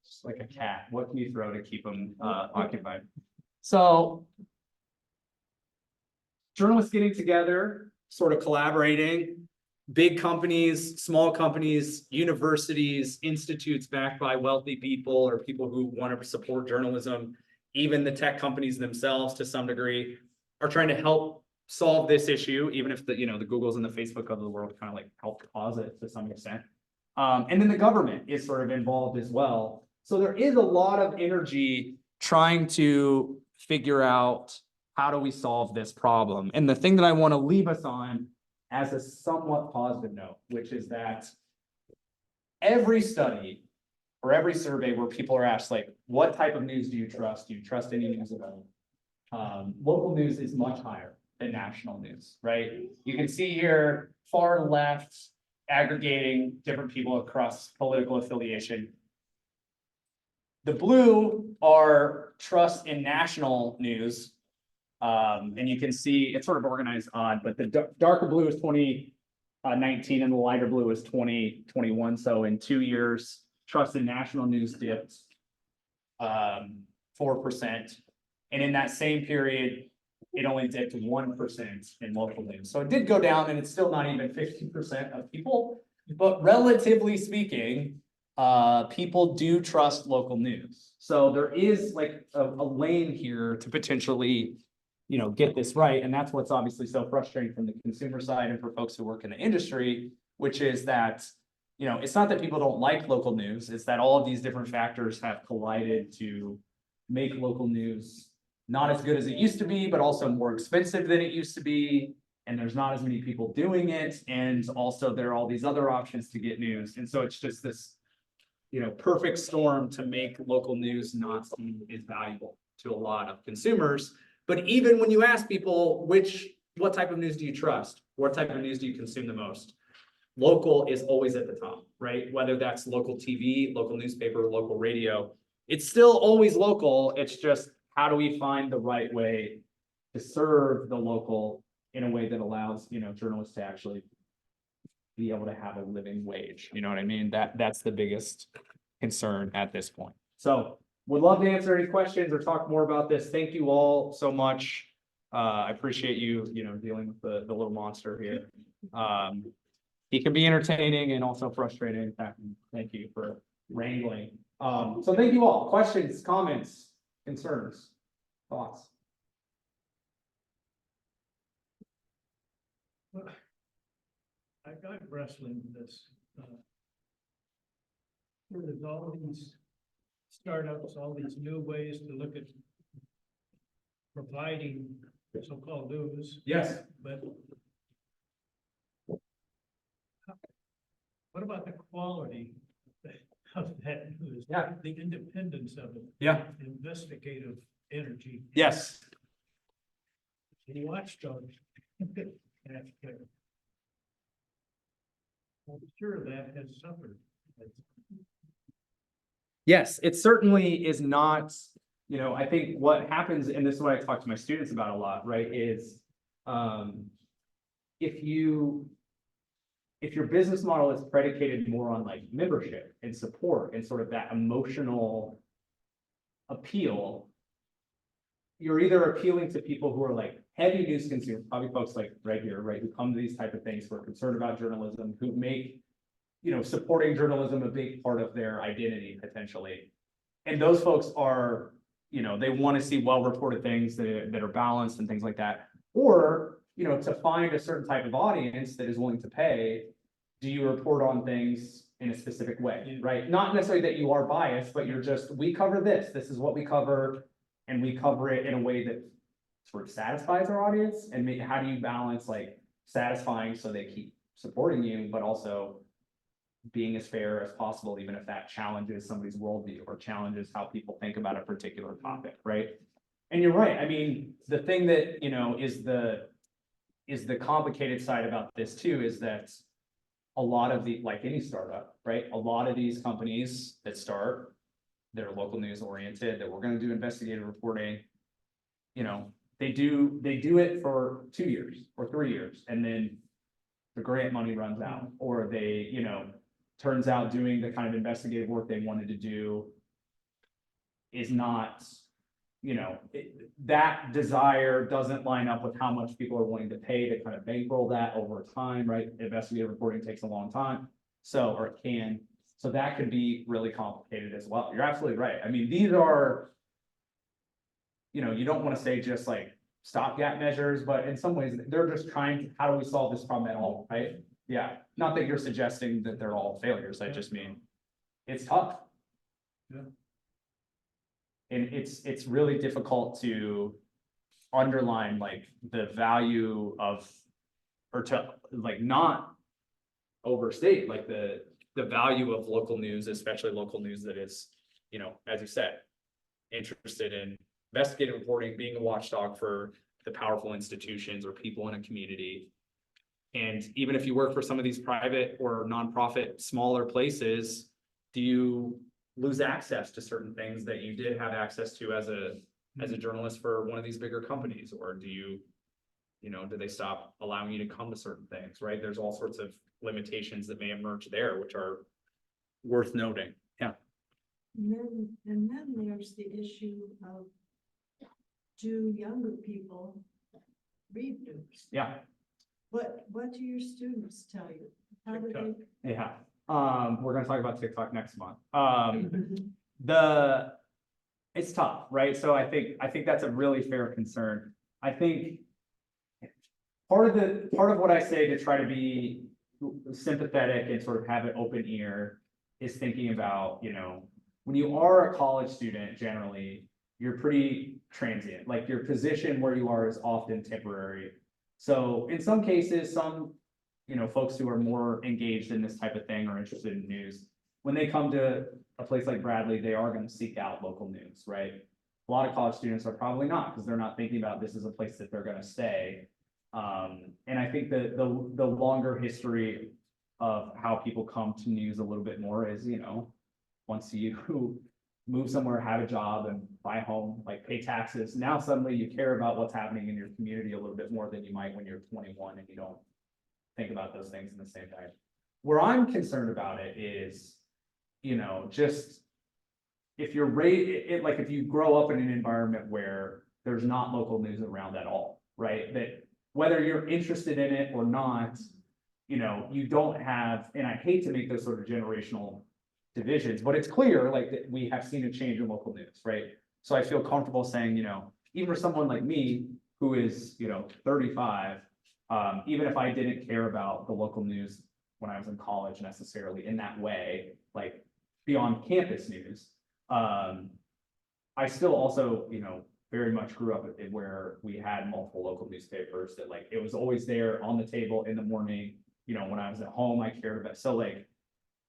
Just like a cat, what can you throw to keep them occupied? So journalists getting together, sort of collaborating, big companies, small companies, universities, institutes backed by wealthy people or people who want to support journalism, even the tech companies themselves to some degree are trying to help solve this issue, even if the Googles and the Facebook of the world kind of like help cause it to some extent. And then the government is sort of involved as well. So there is a lot of energy trying to figure out how do we solve this problem. And the thing that I want to leave us on as a somewhat positive note, which is that every study or every survey where people are asked, like, what type of news do you trust? Do you trust any news at all? Local news is much higher than national news, right? You can see here, far left, aggregating different people across political affiliation. The blue are trust in national news. And you can see it's sort of organized odd, but the darker blue is 2019 and the lighter blue is 2021. So in 2 years, trust in national news dipped 4%. And in that same period, it only dipped 1% in local news. So it did go down, and it's still not even 50% of people. But relatively speaking, people do trust local news. So there is like a lane here to potentially get this right. And that's what's obviously so frustrating from the consumer side and for folks who work in the industry, which is that, it's not that people don't like local news, it's that all of these different factors have collided to make local news not as good as it used to be, but also more expensive than it used to be. And there's not as many people doing it. And also there are all these other options to get news. And so it's just this, perfect storm to make local news not seem as valuable to a lot of consumers. But even when you ask people, what type of news do you trust? What type of news do you consume the most? Local is always at the top, right? Whether that's local TV, local newspaper, local radio, it's still always local. It's just, how do we find the right way to serve the local in a way that allows, journalists to actually be able to have a living wage? You know what I mean? That's the biggest concern at this point. So would love to answer any questions or talk more about this. Thank you all so much. I appreciate you, dealing with the little monster here. He can be entertaining and also frustrating. Thank you for wrangling. So thank you all. Questions, comments, concerns, thoughts? I got wrestling with this. There's all these startups, all these new ways to look at providing so-called news, Yes. but what about the quality of that news? Yeah. The independence of it. Yeah. Investigative energy. Yes. And watchdog. That's good. I'm sure that has suffered. Yes, it certainly is not, I think what happens, and this is what I talk to my students about a lot, right, is if your business model is predicated more on like membership and support and sort of that emotional appeal, you're either appealing to people who are like heavy news consumers, probably folks like right here, right, who come to these type of things, who are concerned about journalism, who make supporting journalism a big part of their identity potentially. And those folks are, they want to see well-reported things that are balanced and things like that. Or, to find a certain type of audience that is willing to pay, do you report on things in a specific way, right? Not necessarily that you are biased, but you're just, we cover this is what we cover, and we cover it in a way that sort of satisfies our audience. And how do you balance like satisfying so they keep supporting you, but also being as fair as possible, even if that challenges somebody's worldview or challenges how people think about a particular topic, right? And you're right. I mean, the thing that, is the complicated side about this too, is that a lot of like any startup, right? A lot of these companies that start, they're local news oriented, that we're going to do investigative reporting, they do it for 2 years or 3 years, and then the grant money runs out, or they, turns out doing the kind of investigative work they wanted to do is not, that desire doesn't line up with how much people are willing to pay to kind of bankroll that over time, right? Investigative reporting takes a long time, or it can. So that could be really complicated as well. You're absolutely right. I mean, these are, you don't want to say just like stopgap measures, but in some ways they're just trying, how do we solve this problem at all, right? Yeah, not that you're suggesting that they're all failures. I just mean, it's tough. Yeah. And it's really difficult to underline like the value of, or to like not overstate like the value of local news, especially local news that is, as you said, interested in investigative reporting, being a watchdog for the powerful institutions or people in a community. And even if you work for some of these private or nonprofit smaller places, do you lose access to certain things that you did have access to as a journalist for one of these bigger companies? Or do you, do they stop allowing you to come to certain things, right? There's all sorts of limitations that may emerge there, which are worth noting. Yeah. And then there's the issue of, do younger people read news? Yeah. What do your students tell you? How do they? Yeah. We're gonna talk about TikTok next month. It's tough, right? So I think that's a really fair concern. I think part of what I say to try to be sympathetic and sort of have an open ear is thinking about, when you are a college student, generally, you're pretty transient. Like your position where you are is often temporary. So in some cases, some, folks who are more engaged in this type of thing or interested in news, when they come to a place like Bradley, they are going to seek out local news, right? A lot of college students are probably not, because they're not thinking about this as a place that they're going to stay. And I think that the longer history of how people come to news a little bit more is, once you move somewhere, have a job and buy a home, like pay taxes, now suddenly you care about what's happening in your community a little bit more than you might when you're 21 and you don't think about those things in the same way. Where I'm concerned about it is, just if you're raised, like if you grow up in an environment where there's not local news around at all, right? That whether you're interested in it or not, you don't have, and I hate to make those sort of generational divisions, but it's clear like that we have seen a change in local news, right? So I feel comfortable saying, even for someone like me who is, 35, even if I didn't care about the local news when I was in college necessarily in that way, like beyond campus news, I still also, very much grew up in where we had multiple local newspapers that like, it was always there on the table in the morning, when I was at home, I cared about, so like,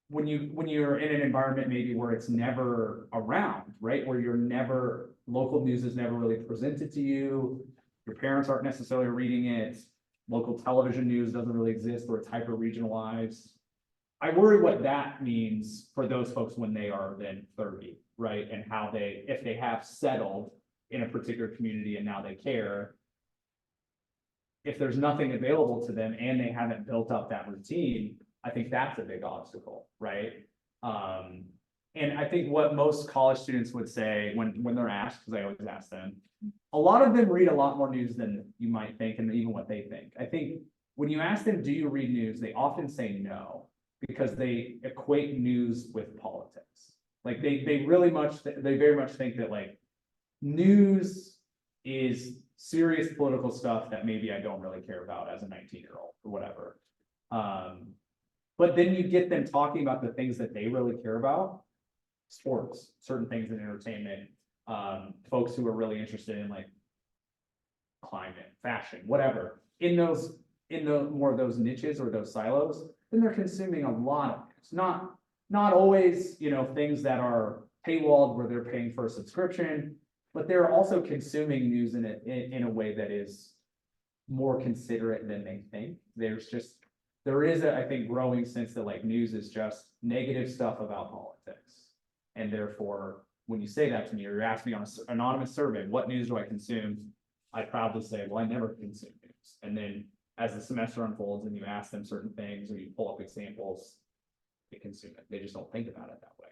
when you're in an environment maybe where it's never around, right? Where local news is never really presented to you, your parents aren't necessarily reading it, local television news doesn't really exist or it's hyper regionalized. I worry what that means for those folks when they are then 30, right? And how they, if they have settled in a particular community and now they care, if there's nothing available to them and they haven't built up that routine, I think that's a big obstacle, right? And I think what most college students would say when they're asked, because I always ask them, a lot of them read a lot more news than you might think and even what they think. I think when you ask them, do you read news? They often say no, because they equate news with politics. Like they very much think that like news is serious political stuff that maybe I don't really care about as a 19-year-old or whatever. But then you get them talking about the things that they really care about, sports, certain things in entertainment, folks who are really interested in like climate, fashion, whatever, in the more of those niches or those silos, then they're consuming a lot of news. Not always, you know, things that are paywalled where they're paying for a subscription, but they're also consuming news in a way that is more considerate than they think. There is a, I think, growing sense that like news is just negative stuff about politics. And therefore, when you say that to me, or you're asking me on an anonymous survey, what news do I consume? I proudly say, well, I never consume news. And then as the semester unfolds and you ask them certain things or you pull up examples, they consume it. They just don't think about it that way.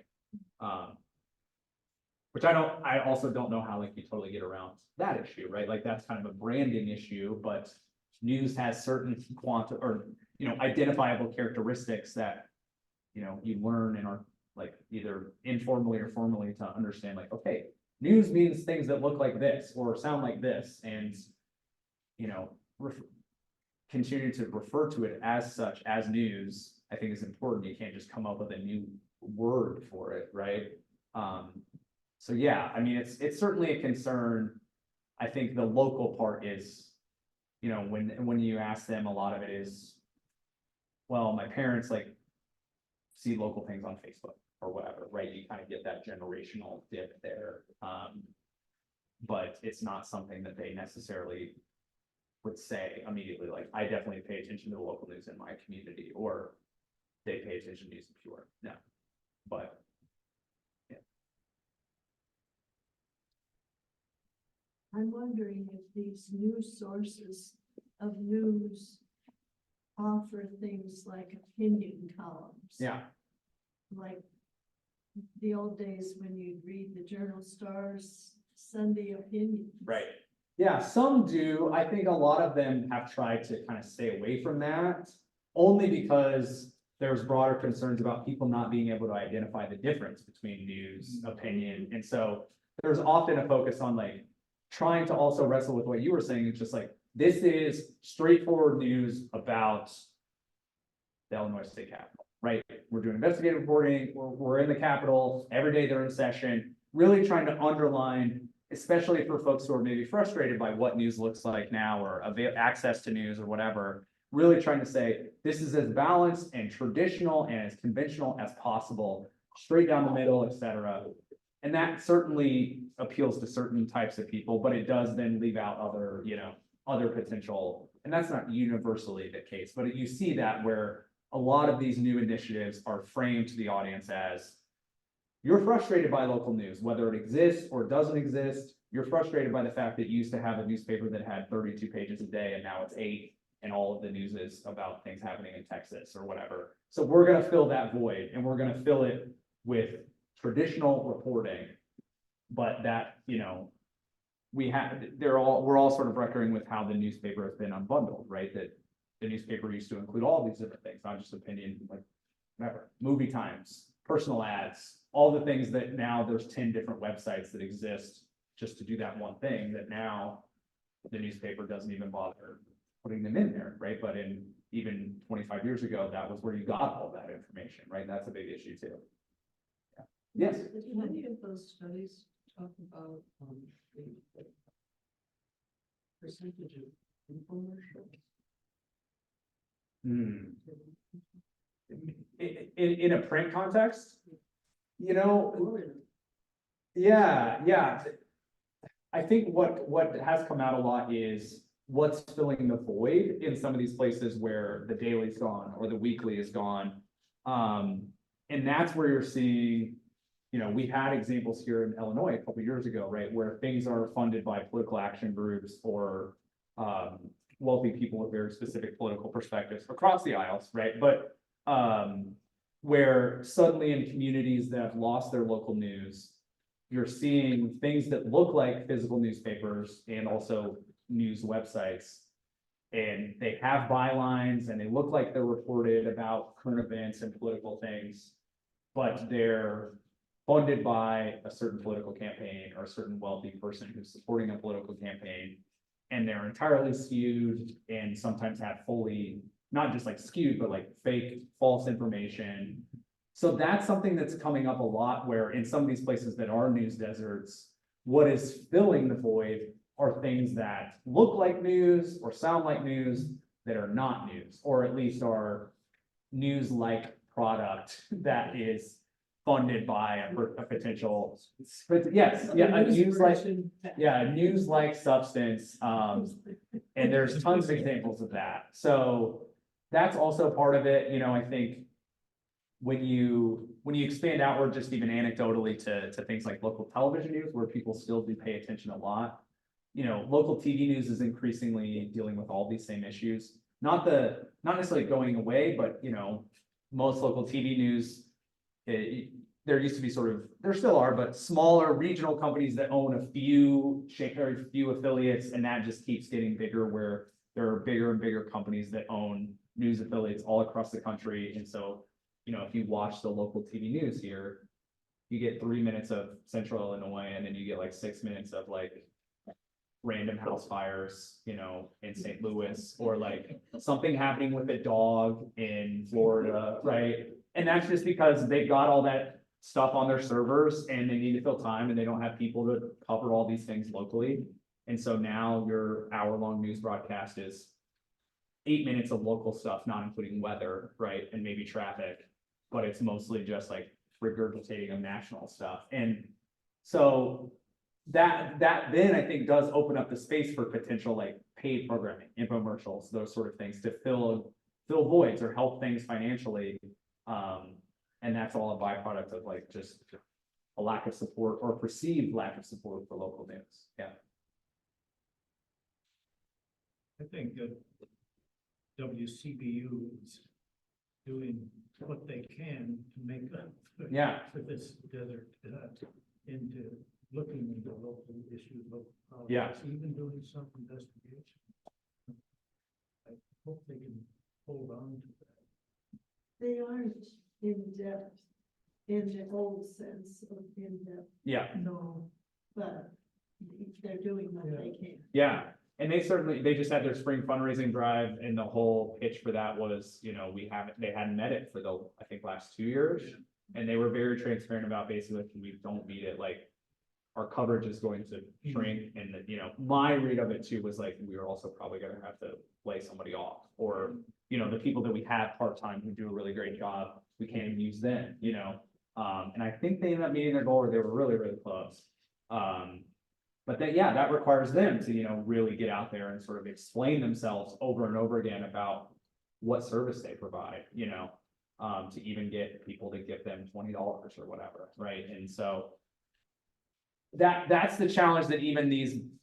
Which I also don't know how like you totally get around that issue, right? Like that's kind of a branding issue, but news has certain identifiable characteristics that, you know, you learn and are like either informally or formally to understand like, okay, news means things that look like this or sound like this, and, you know, continue to refer to it as such, as news, I think is important. You can't just come up with a new word for it, right? So yeah, I mean, it's certainly a concern. I think the local part is, you know, when you ask them, a lot of it is, well, my parents like see local things on Facebook or whatever, right? You kind of get that generational dip there. But it's not something that they necessarily would say immediately, like, I definitely pay attention to the local news in my community, or they pay attention to news in pure. No, but yeah. I'm wondering if these news sources of news offer things like opinion columns. Yeah, Like the old days when you'd read the Journal Star's Sunday opinion. right. Yeah, some do. I think a lot of them have tried to kind of stay away from that, only because there's broader concerns about people not being able to identify the difference between news, opinion. And so there's often a focus on like trying to also wrestle with what you were saying. It's just like, this is straightforward news about the Illinois State Capitol, right? We're doing investigative reporting, we're in the Capitol, every day they're in session, really trying to underline, especially for folks who are maybe frustrated by what news looks like now or access to news or whatever, really trying to say, this is as balanced and traditional and as conventional as possible, straight down the middle, et cetera. And that certainly appeals to certain types of people, but it does then leave out other, you know, other potential, and that's not universally the case, but you see that where a lot of these new initiatives are framed to the audience as, you're frustrated by local news, whether it exists or doesn't exist. You're frustrated by the fact that you used to have a newspaper that had 32 pages a day and now it's 8, and all of the news is about things happening in Texas or whatever. So we're gonna fill that void, and we're gonna fill it with traditional reporting. But that, you know, we're all sort of reckoning with how the newspaper has been unbundled, right? That the newspaper used to include all these different things, not just opinion, like whatever, movie times, personal ads, all the things that now there's 10 different websites that exist just to do that one thing, that now the newspaper doesn't even bother putting them in there, right? But in even 25 years ago, that was where you got all that information, right? That's a big issue too. Yeah. Yes. Did any of those studies talk about the percentage of infomercials? In a print context, you know, yeah. I think what has come out a lot is what's filling the void in some of these places where the daily's gone or the weekly is gone. And that's where you're seeing, we had examples here in Illinois a couple years ago, right, where things are funded by political action groups or wealthy people with very specific political perspectives across the aisles, right? But where suddenly in communities that have lost their local news, you're seeing things that look like physical newspapers and also news websites. And they have bylines and they look like they're reported about current events and political things, but they're funded by a certain political campaign or a certain wealthy person who's supporting a political campaign. And they're entirely skewed and sometimes have fully, not just like skewed, but like fake, false information. So that's something that's coming up a lot, where in some of these places that are news deserts, what is filling the void are things that look like news or sound like news that are not news, or at least are news-like product that is funded by a potential, yes, yeah, a news-like substance. And there's tons of examples of that. So that's also part of it. I think when you expand outward, just even anecdotally to things like local television news, where people still do pay attention a lot, local TV news is increasingly dealing with all these same issues. Not necessarily going away, but most local TV news, there used to be there still are, but smaller regional companies that own a few affiliates, and that just keeps getting bigger, where there are bigger and bigger companies that own news affiliates all across the country. And so, if you watch the local TV news here, you get 3 minutes of Central Illinois, and then you get like 6 minutes of like random house fires, in St. Louis, or like something happening with a dog in Florida, right? And that's just because they've got all that stuff on their servers and they need to fill time and they don't have people to cover all these things locally. And so now your hour-long news broadcast is 8 minutes of local stuff, not including weather, right? And maybe traffic, but it's mostly just like regurgitating of national stuff. And so that then I think does open up the space for potential like paid programming, infomercials, those sort of things to fill voids or help things financially. And that's all a byproduct of like just a lack of support or perceived lack of support for local news. Yeah. I think that WCBU is doing what they can to make up for this desert, into looking into local issues, local politics, even doing some investigation. I hope they can hold on to that. They aren't in depth in the old sense of in depth. Yeah. No, but they're doing what they can. Yeah. And they just had their spring fundraising drive, and the whole pitch for that was, they hadn't met it for I think last 2 years. And they were very transparent about basically, if we don't meet it, like our coverage is going to shrink. And my read of it too was like, we are also probably going to have to lay somebody off, or, the people that we have part-time who do a really great job, we can't even use them, and I think they ended up meeting their goal, or they were really, really close. But that requires them to, really get out there and sort of explain themselves over and over again about what service they provide, to even get people to give them $20 or whatever, right? And so that's the challenge that even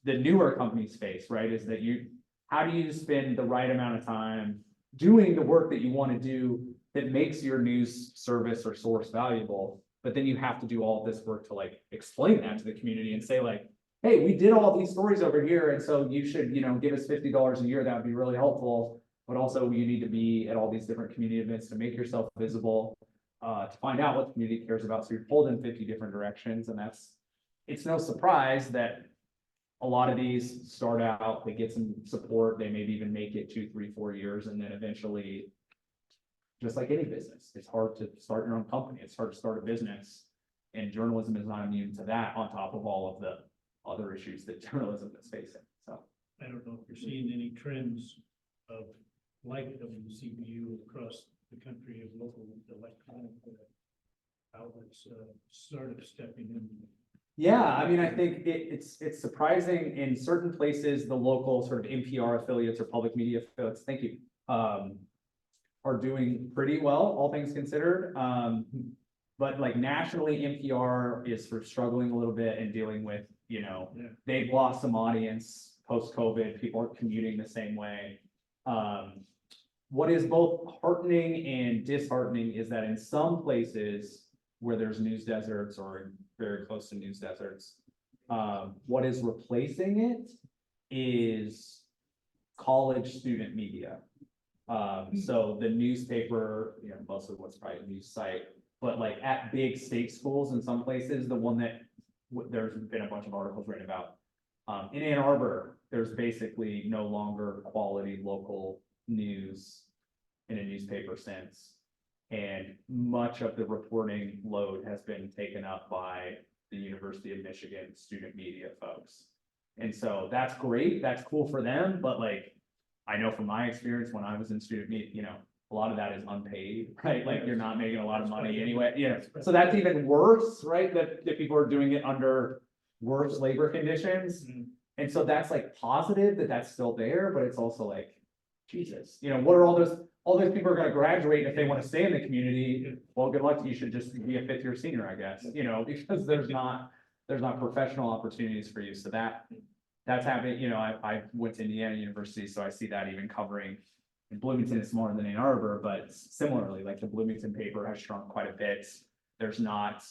the newer companies face, right? Is that how do you spend the right amount of time doing the work that you want to do that makes your news service or source valuable, but then you have to do all this work to like explain that to the community and say like, hey, we did all these stories over here, and so you should, give us $50 a year. That would be really helpful. But also you need to be at all these different community events to make yourself visible, to find out what the community cares about. So you're pulled in 50 different directions, and it's no surprise that a lot of these start out, they get some support, they maybe even make it 2, 3, 4 years, and then eventually, just like any business, it's hard to start your own company. It's hard to start a business, and journalism is not immune to that, on top of all of the other issues that journalism is facing. So I don't know if you're seeing any trends of like WCBU across the country of local electronic outlets sort of stepping in Yeah, I mean, I think it's surprising in certain places, the local sort of NPR affiliates or public media affiliates, thank you. Are doing pretty well, all things considered. But like nationally, NPR is sort of struggling a little bit and dealing with, Yeah. they've lost some audience post-COVID, people aren't commuting the same way. What is both heartening and disheartening is that in some places where there's news deserts or very close to news deserts, what is replacing it is college student media. So the newspaper, most of what's probably a news site, but like at big state schools in some places, the one that there's been a bunch of articles written about. In Ann Arbor, there's basically no longer quality local news in a newspaper sense. And much of the reporting load has been taken up by the University of Michigan student media folks. And so that's great, that's cool for them, but like, I know from my experience when I was in student media, a lot of that is unpaid, right? Like you're not making a lot of money anyway, so that's even worse, right? That people are doing it under worse labor conditions. And so that's like positive that that's still there, but it's also like, Jesus, what are all those people are gonna graduate if they want to stay in the community? Well, good luck, you should just be a fifth year senior, I guess, because there's not professional opportunities for you, so that's happening, I went to Indiana University, so I see that even covering. In Bloomington, it's more than Ann Arbor, but similarly, like the Bloomington paper has shrunk quite a bit. There's not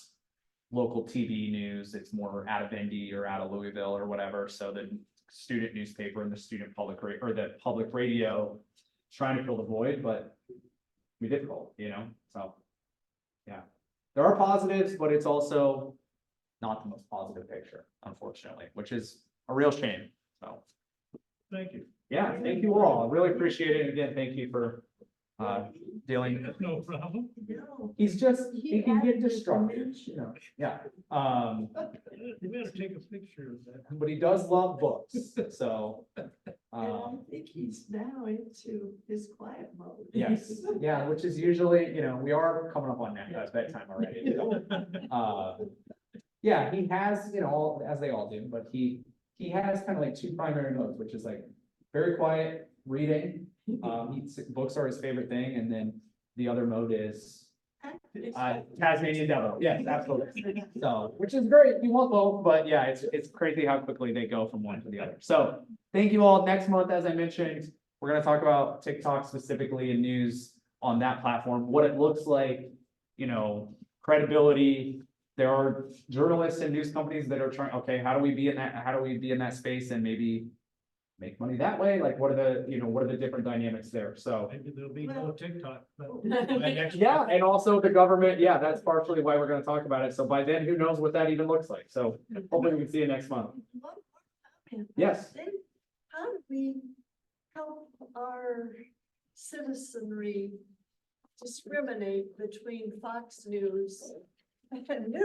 local TV news, it's more out of Indy or out of Louisville or whatever, so the student newspaper and the student public the public radio trying to fill the void, but we difficult, so. Yeah, there are positives, but it's also not the most positive picture, unfortunately, which is a real shame, so. Thank you. Yeah, thank you all, I really appreciate it, again, thank you for dealing. That's no problem. No. He can get added the distracted, dimension. yeah, You better take a picture of that. but he does love books, so. And I think he's now into his quiet mode. Yes, yeah, which is usually, we are coming up on bedtime already. Yeah, he has, all, as they all do, but he has kind of like two primary modes, which is like very quiet reading. Books are his favorite thing, and then the other mode is Tasmanian Devil. Yes, absolutely. So, which is great. You want both, but yeah, it's crazy how quickly they go from one to the other. So, thank you all. Next month, as I mentioned, we're going to talk about TikTok specifically and news on that platform, what it looks like, credibility. There are journalists and news companies that are trying, okay, how do we be in that space and maybe make money that way? Like, what are the different dynamics there? So. Maybe there'll be no TikTok, but. Yeah, and also the government, yeah, that's partially why we're gonna talk about it. So by then, who knows what that even looks like? So hopefully we can see you next month. One more comment. Yes. How do we help our citizenry discriminate between Fox News and news?